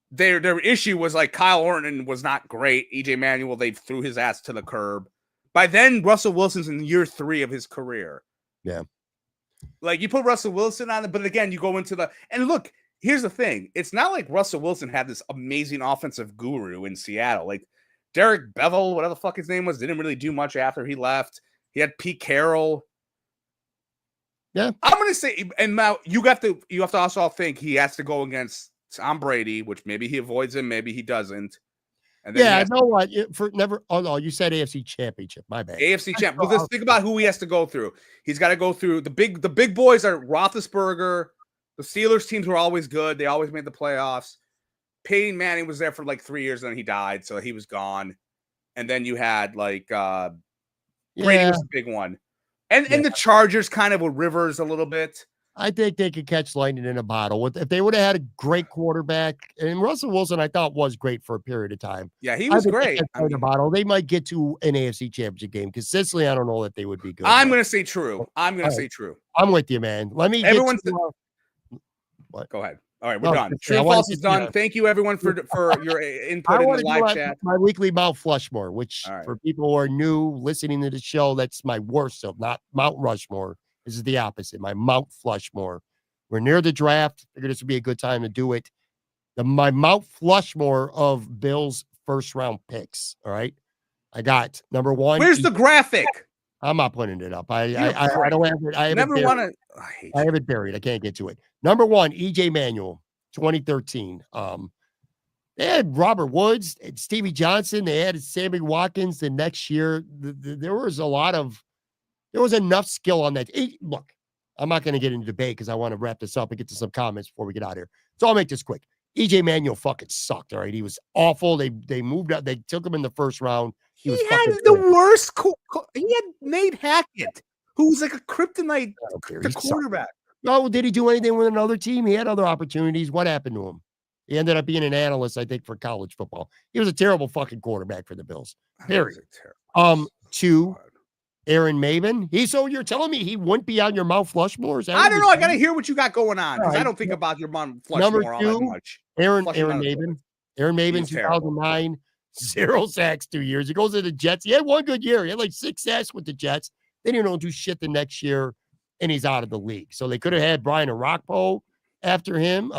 Their issue was like Kyle Orton was not great. EJ Manuel, they threw his ass to the curb. By then, Russell Wilson's in year 3 of his career. Yeah. Like you put Russell Wilson on it, but again, you go into and look, here's the thing. It's not like Russell Wilson had this amazing offensive guru in Seattle. Like Derek Bevel, whatever the fuck his name was, didn't really do much after he left. He had Pete Carroll. Yeah. I'm gonna say, and now you have to also think he has to go against Tom Brady, which maybe he avoids him, maybe he doesn't. And then Yeah, I know what for never. Oh no, you said AFC Championship. My bad. AFC champ. Well, just think about who he has to go through. He's got to go through the big boys are Roethlisberger. The Steelers teams were always good. They always made the playoffs. Peyton Manning was there for like 3 years, and then he died, so he was gone. And then you had like Brady was the big one, and the Chargers kind of with Rivers a little bit. I think they could catch lightning in a bottle. If they would have had a great quarterback, and Russell Wilson, I thought was great for a period of time. Yeah, he was great. In a bottle, they might get to an AFC Championship game. Consistently, I don't know that they would be good. I'm going to say true. I'm going to say true. I'm with you, man. Let me. Everyone's. What? Go ahead. All right, we're done. True false is done. Thank you, everyone, for your input in the live chat. My weekly Mount Flushmore, which for people who are new listening to the show, that's my worst of, not Mount Rushmore. This is the opposite. My Mount Flushmore. We're near the draft. Figured this would be a good time to do it. My Mount Flushmore of Bills first round picks. All right. I got number 1. Where's the graphic? I'm not putting it up. I don't have it. I never want to. I have it buried. I can't get to it. Number 1, EJ Manuel, 2013. They had Robert Woods and Stevie Johnson. They had Sammy Watkins the next year. There was enough skill on that. Look, I'm not going to get into debate because I want to wrap this up and get to some comments before we get out of here. So I'll make this quick. EJ Manuel fucking sucked. All right. He was awful. They moved up. They took him in the first round. He had the worst. He had Nate Hackett, who was like a kryptonite quarterback. No, did he do anything with another team? He had other opportunities. What happened to him? He ended up being an analyst, I think, for college football. He was a terrible fucking quarterback for the Bills. Period. 2, Aaron Maven. So you're telling me he wouldn't be on your Mount Flushmore? I don't know. I got to hear what you got going on because I don't think about your Mount Flushmore all that much. Aaron Maven. Aaron Maven, 2009, 0 sacks 2 years. He goes to the Jets. He had 1 good year. He had like 6 sacks with the Jets. They didn't do shit the next year, and he's out of the league. So they could have had Brian Arakpo after him.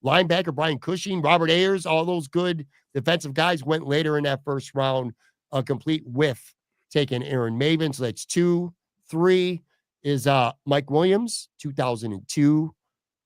Linebacker Brian Cushing, Robert Ayers, all those good defensive guys went later in that first round. A complete whiff taking Aaron Maven. So that's 2. 3 is Mike Williams, 2002.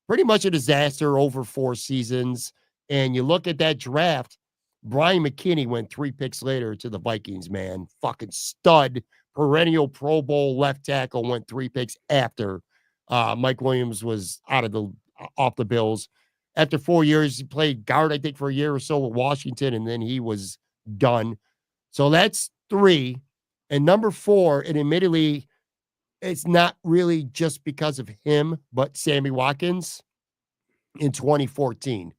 Pretty much a disaster over 4 seasons. And you look at that draft, Brian McKinney went 3 picks later to the Vikings, man. Fucking stud, perennial Pro Bowl left tackle, went 3 picks after Mike Williams was off the Bills. After 4 years, he played guard, I think, for a year or so with Washington, and then he was done. So that's 3. And number 4, and admittedly, it's not really just because of him, but Sammy Watkins in 2014.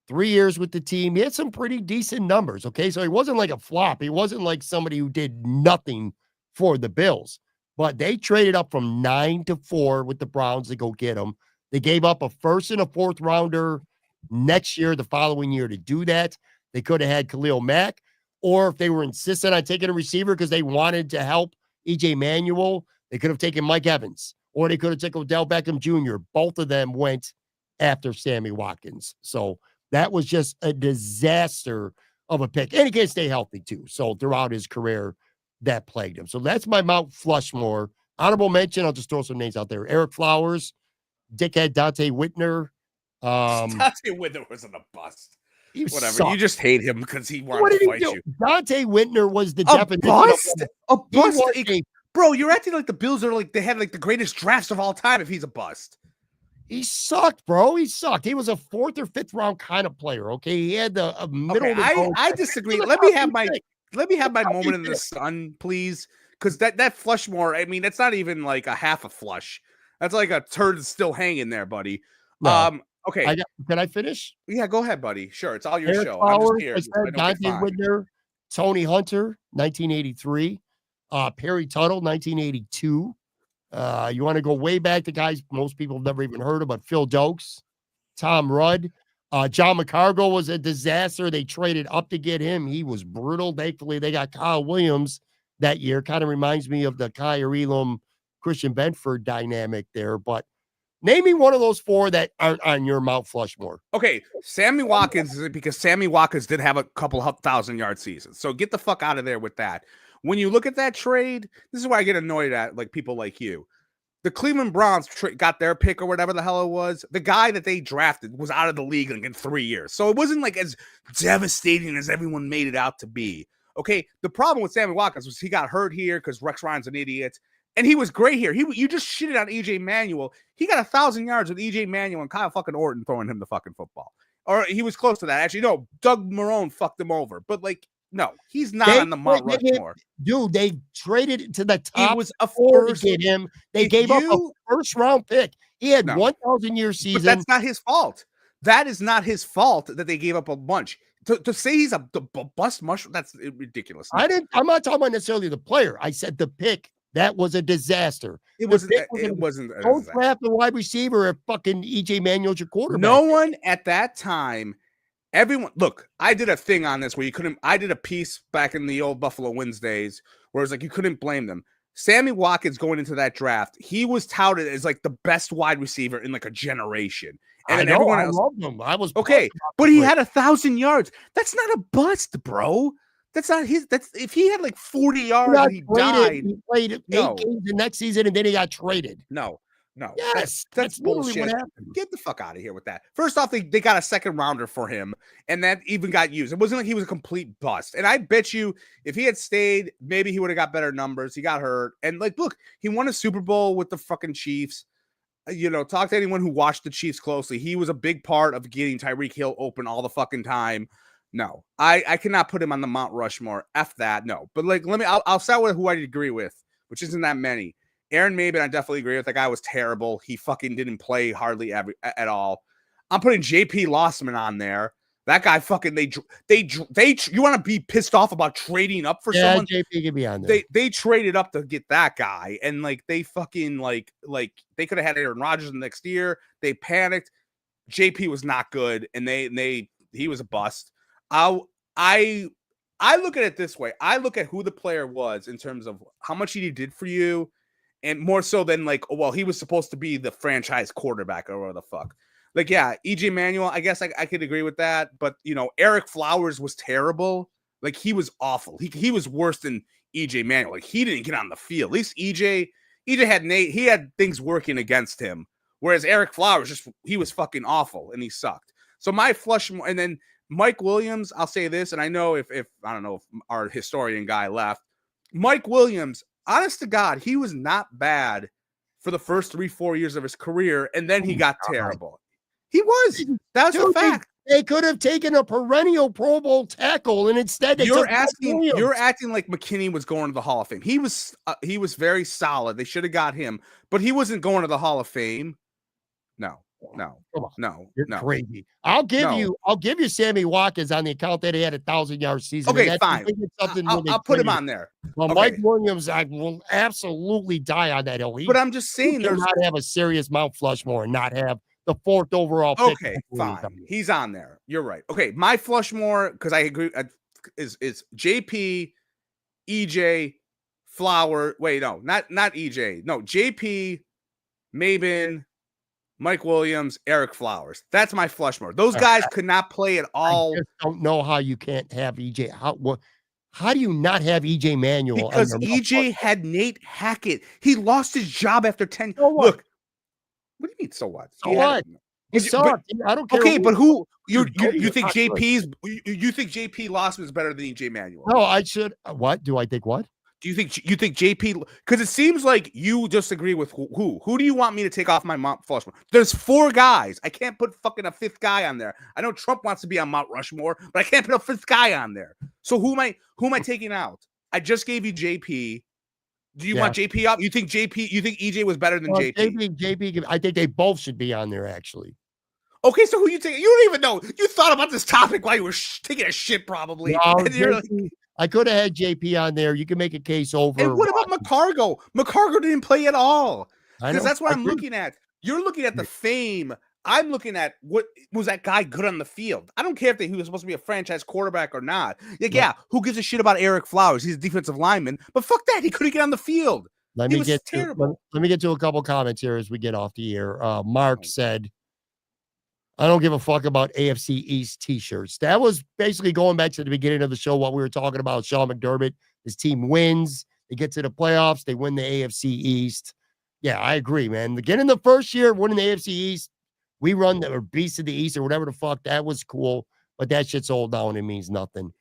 3 years with the team. He had some pretty decent numbers, okay? So he wasn't like a flop. He wasn't like somebody who did nothing for the Bills. But they traded up from 9 to 4 with the Browns to go get him. They gave up a 1st and a 4th rounder the following year to do that. They could have had Khalil Mack, or if they were insistent on taking a receiver because they wanted to help EJ Manuel, they could have taken Mike Evans, or they could have taken Odell Beckham Jr. Both of them went after Sammy Watkins. So that was just a disaster of a pick. And he can't stay healthy too. So throughout his career, that plagued him. So that's my Mount Flushmore. Honorable mention, I'll just throw some names out there. Eric Flowers, dickhead Dante Whitner. Dante Whitner wasn't a bust. Whatever. Sucked. You just hate him because he wanted to fight you. Dante Whitner was the definition. Bust? A bust? Bro, you're acting like the Bills are like they had like the greatest drafts of all time if he's a bust. He sucked, bro. He sucked. He was a 4th or 5th round kind of player. Okay. He had a middle. Okay, I disagree. Let me have my moment in the sun, please. Because that Flushmore, I mean, that's not even like a half a flush. That's like a turd still hanging there, buddy. No. Okay. Can I finish? Yeah, go ahead, buddy. Sure. It's all your Eric show. Flowers, I'm just here. Dante Whitner, Tony Hunter, 1983. Perry Tuttle, 1982. You want to go way back to guys most people have never even heard of, but Phil Dokes, Tom Rudd. John McCargo was a disaster. They traded up to get him. He was brutal. Thankfully, they got Kyle Williams that year. Kind of reminds me of the Kyer Elam, Christian Benford dynamic there. But name me one of those 4 that aren't on your Mount Flushmore. Okay, Sammy Watkins is because Sammy Watkins did have a couple 1,000-yard seasons. So get the fuck out of there with that. When you look at that trade, this is why I get annoyed at like people like you. the Cleveland Browns got their pick or whatever the hell it was. The guy that they drafted was out of the league in 3 years. So it wasn't like as devastating as everyone made it out to be. Okay, the problem with Sammy Watkins was he got hurt here because Rex Ryan's an idiot. And he was great here. You just shitted on EJ Manuel. He got 1,000 yards with EJ Manuel and Kyle fucking Orton throwing him the fucking football. Or he was close to that. Actually, no, Doug Marrone fucked him over. But like, no, he's not on the Mount Rushmore. Dude, they traded to the top. He was a first. To get him. They gave up a first-round pick. He had 1,000-year season. But that's not his fault. That is not his fault that they gave up a bunch. To say he's a bust mushroom, that's ridiculous. I'm not talking about necessarily the player. I said the pick. That was a disaster. It wasn't. Don't draft a wide receiver if fucking EJ Manuel's your quarterback. No one at that time. Everyone, look, I did a thing on this where you couldn't. I did a piece back in the old Buffalo Wednesdays where it's like you couldn't blame them. Sammy Watkins going into that draft, he was touted as like the best wide receiver in like a generation. And then everyone else loved him. I was okay, but he had 1,000 yards. That's not a bust, bro. That's not his. That's if he had like 40 yards and he died. He played 8 games the next season and then he got traded. No. Yes, that's bullshit. What happened. Get the fuck out of here with that. First off, they got a second rounder for him, and that even got used. It wasn't like he was a complete bust. And I bet you if he had stayed, maybe he would have got better numbers. He got hurt. And like, look, he won a Super Bowl with the fucking Chiefs. You know, talk to anyone who watched the Chiefs closely. He was a big part of getting Tyreek Hill open all the fucking time. No, I cannot put him on the Mount Rushmore. F that. No, but like, I'll start with who I agree with, which isn't that many. Aaron Maben, I definitely agree with. That guy was terrible. He fucking didn't play hardly at all. I'm putting JP Lossman on there. That guy fucking you want to be pissed off about trading up for someone? JP can be on there. They traded up to get that guy, and like they fucking like they could have had Aaron Rodgers the next year. They panicked. JP was not good, and he was a bust. I look at it this way. I look at who the player was in terms of how much he did for you, and more so than like, oh, well, he was supposed to be the franchise quarterback or whatever the fuck. Like, yeah, EJ Manuel, I guess I could agree with that. But, you know, Eric Flowers was terrible. Like, he was awful. He was worse than EJ Manuel. Like, he didn't get on the field. At least EJ had he had things working against him. Whereas Eric Flowers, he was fucking awful and he sucked. So my Flushmore, and then Mike Williams, I'll say this, and I know if I don't know if our historian guy left. Mike Williams, honest to God, he was not bad for the first 3-4 years of his career, and then he got terrible. He was. That's a fact. They could have taken a perennial Pro Bowl tackle, and instead you're acting like McKinney was going to the Hall of Fame. He was very solid. They should have got him, but he wasn't going to the Hall of Fame. No. You're crazy. I'll give you Sammy Watkins on the account that he had 1,000-yard season. Okay, fine. I'll put him on there. Well, okay. Mike Williams, I will absolutely die on that hill. But I'm just saying, there's not have a serious Mount Flushmore and not have the 4th overall pick. Okay, fine. He's on there. You're right. Okay, my Flushmore, because I agree, is JP, EJ, Flower. Wait, no, not EJ. No, JP, Maben, Mike Williams, Eric Flowers. That's my Flushmore. Those guys could not play at all. I just don't know how you can't have EJ. How do you not have EJ Manuel? Because EJ had Nate Hackett. He lost his job after 10. So what? Look, what do you mean? So what? So what? I don't care. Okay, but who you think JP's? You think JP Lossman is better than EJ Manuel? No, I should. What do I think? What? Do you think JP? Because it seems like you disagree with who? Who do you want me to take off my Mount Flushmore? There's 4 guys. I can't put fucking a 5th guy on there. I know Trump wants to be on Mount Rushmore, but I can't put a 5th guy on there. So who am I taking out? I just gave you JP. Do you want JP up? You think EJ was better than JP? JP. I think they both should be on there actually. Okay, so who you think? You don't even know. You thought about this topic while you were taking a shit, probably. No, I could have had JP on there. You can make a case over. And what about McCargo? McCargo didn't play at all. Because that's what I'm looking at. You're looking at the fame. I'm looking at what was that guy good on the field. I don't care if he was supposed to be a franchise quarterback or not. Like, yeah, who gives a shit about Eric Flowers? He's a defensive lineman. But fuck that. He couldn't get on the field. Let me get to a couple comments here as we get off the air. Mark said, I don't give a fuck about AFC East t-shirts. That was basically going back to the beginning of the show, what we were talking about. Sean McDermott, his team wins. They get to the playoffs. They win the AFC East. Yeah, I agree, man. Again, in the first year winning the AFC East, we run the or Beast of the East or whatever the fuck. That was cool, but that shit's old now and it means nothing.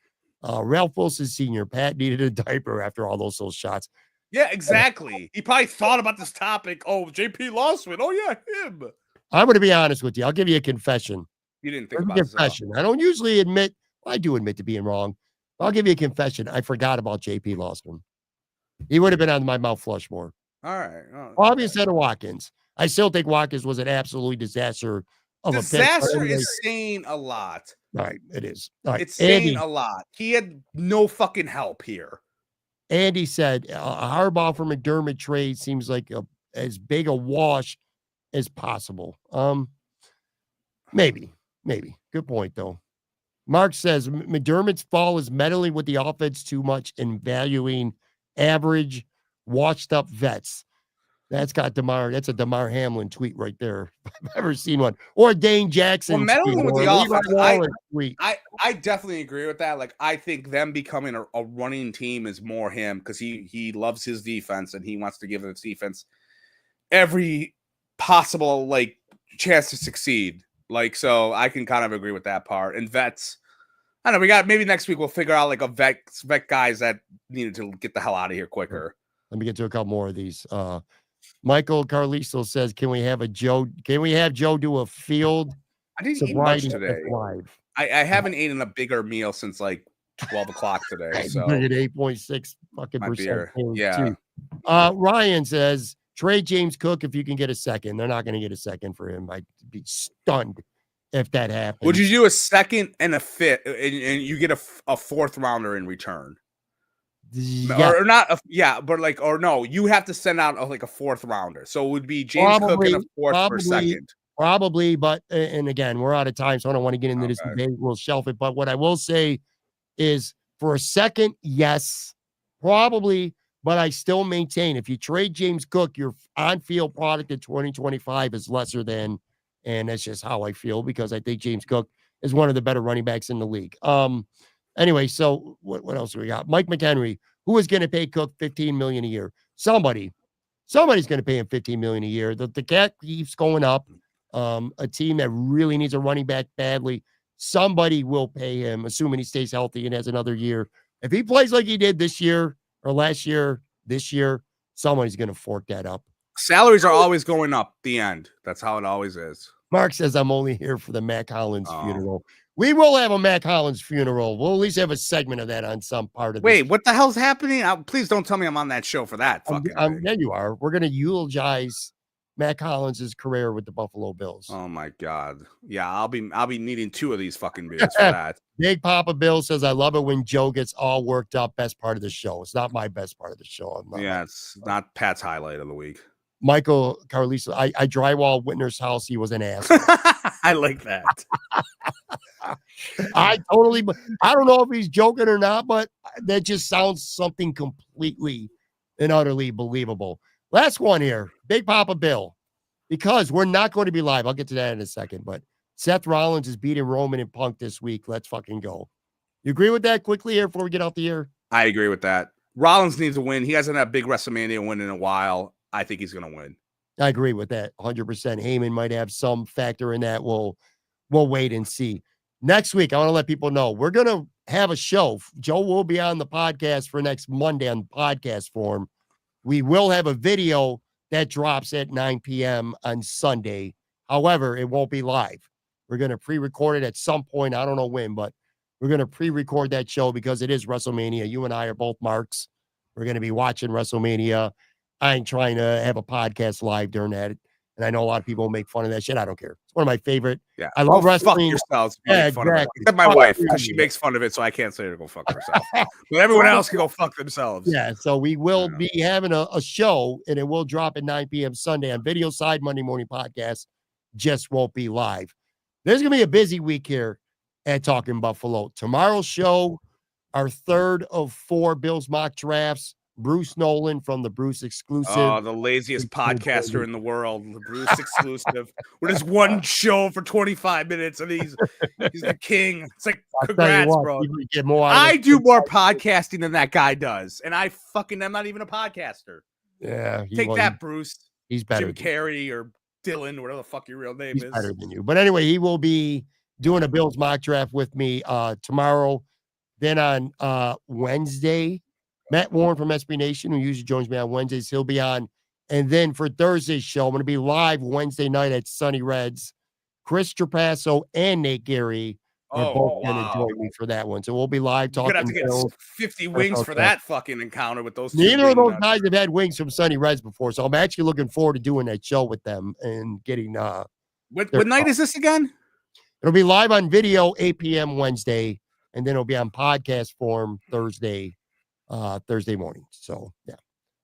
Ralph Wilson Sr. Pat needed a diaper after all those shots. Yeah, exactly. He probably thought about this topic. Oh, JP Losman. Oh, yeah, him. I'm going to be honest with you. I'll give you a confession. You didn't think about this at all. Confession. I don't usually admit. Well, I do admit to being wrong. I'll give you a confession. I forgot about JP Losman. He would have been on my Mount Flushmore. All right. Probably instead of Watkins. I still think Watkins was an absolutely disaster of Disaster a pick. is saying a lot. All right, it is. All right. It's saying a lot. He had no fucking help here. Andy said a Harbaugh for McDermott trade seems like as big a wash as possible. Maybe. Good point, though. Mark says McDermott's fall is meddling with the offense too much and valuing average, washed-up vets. That's got DeMar. That's a DeMar Hamlin tweet right there. I've ever seen one. Or Dane Jackson. Well, meddling with the offense. Tweet. I definitely agree with that. Like, I think them becoming a running team is more him because he loves his defense and he wants to give his defense every possible like chance to succeed. Like, so I can kind of agree with that part. And vets, I don't know. Maybe next week we'll figure out like a vet guys that needed to get the hell out of here quicker. Let me get to a couple more of these. Michael Carliso says, "Can we have Joe do a field?" I didn't eat much today. Live. I haven't eaten a bigger meal since like 12 o'clock today. So 8.6 fucking percent. Yeah. Ryan says, "Trade James Cook if you can get a second." They're not going to get a second for him. I'd be stunned if that happened. Would you do a second and a fifth, and you get a fourth rounder in return? Yeah. Or not, but like, or no, you have to send out like a fourth rounder. So it would be James Cook and a fourth for a second. Probably, but, and again, we're out of time, so I don't want to get into this debate. We'll shelf it. But what I will say is for a second, yes, probably, but I still maintain if you trade James Cook, your on-field product in 2025 is lesser than, and that's just how I feel because I think James Cook is one of the better running backs in the league. Anyway, so what else do we got? Mike McHenry, who is going to pay Cook $15 million a year? Somebody's going to pay him $15 million a year. The cap keeps going up. A team that really needs a running back badly, somebody will pay him, assuming he stays healthy and has another year. If he plays like he did this year or last year, this year, somebody's going to fork that up. Salaries are always going up. The end. That's how it always is. Mark says, "I'm only here for the Mac Hollins funeral." We will have a Mac Hollins funeral. We'll at least have a segment of that on some part of it. Wait, what the hell's happening? Please don't tell me I'm on that show for that. Yeah, you are. We're going to eulogize Mac Hollins' career with the Buffalo Bills. Oh my God. Yeah, I'll be needing 2 of these fucking beers for that. Big Papa Bill says, "I love it when Joe gets all worked up. Best part of the show." It's not my best part of the show. It's not Pat's highlight of the week. Michael Carliso, I drywall Whitner's house. He was an ass. I like that. I don't know if he's joking or not, but that just sounds something completely and utterly believable. Last one here, Big Papa Bill, because we're not going to be live. I'll get to that in a second, but Seth Rollins is beating Roman and Punk this week. Let's fucking go. You agree with that quickly here before we get off the air? I agree with that. Rollins needs a win. He hasn't had a big WrestleMania win in a while. I think he's going to win. I agree with that 100%. Heyman might have some factor in that. We'll wait and see. Next week, I want to let people know we're going to have a show. Joe will be on the podcast for next Monday on podcast form. We will have a video that drops at 9 p.m. on Sunday. However, it won't be live. We're going to pre-record it at some point. I don't know when, but we're going to pre-record that show because it is WrestleMania. You and I are both marks. We're going to be watching WrestleMania. I ain't trying to have a podcast live during that. And I know a lot of people make fun of that shit. I don't care. It's one of my favorite. Yeah. I love wrestling. Fuck yourselves. Yeah, exactly. Except my wife, because she makes fun of it, so I can't say her to go fuck herself. But everyone else can go fuck themselves. Yeah. So we will be having a show, and it will drop at 9 p.m. Sunday on Video Side Monday Morning Podcast. Just won't be live. There's going to be a busy week here at Talking Buffalo. Tomorrow's show, our third of 4 Bills mock drafts. Bruce Nolan from the Bruce Exclusive. Oh, the laziest podcaster in the world, the Bruce Exclusive. With his one show for 25 minutes, and he's the king. It's like, congrats, bro. I do more podcasting than that guy does, and I'm not even a podcaster. Yeah. Take that, Bruce. He's better Jim than Carrey or Dylan, whatever the fuck your real name he's is. better than you. But anyway, he will be doing a Bills mock draft with me tomorrow. Then on Wednesday, Matt Warren from SB Nation, who usually joins me on Wednesdays, he'll be on. And then for Thursday's show, I'm going to be live Wednesday night at Sunny Reds. Chris Trapasso and Nate Gary are both going to join me for that one. So we'll be live You're talking. gonna have to get 50 wings for that fucking encounter with those two. Neither of those guys have had wings from Sunny Reds before, so I'm actually looking forward to doing that show with them and getting. What night is this again? It'll be live on video 8 p.m. Wednesday, and then it'll be on podcast form Thursday morning. So yeah,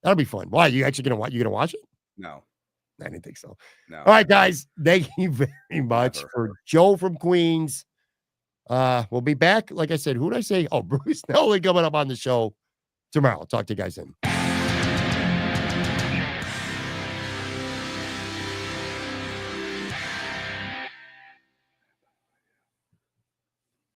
that'll be fun. Why, you actually gonna watch? You gonna watch it? No, I didn't think so. No. All right, guys, thank you very much for Joe from Queens. We'll be back. Like I said, who did I say? Oh, Bruce Nelly coming up on the show tomorrow. I'll talk to you guys then.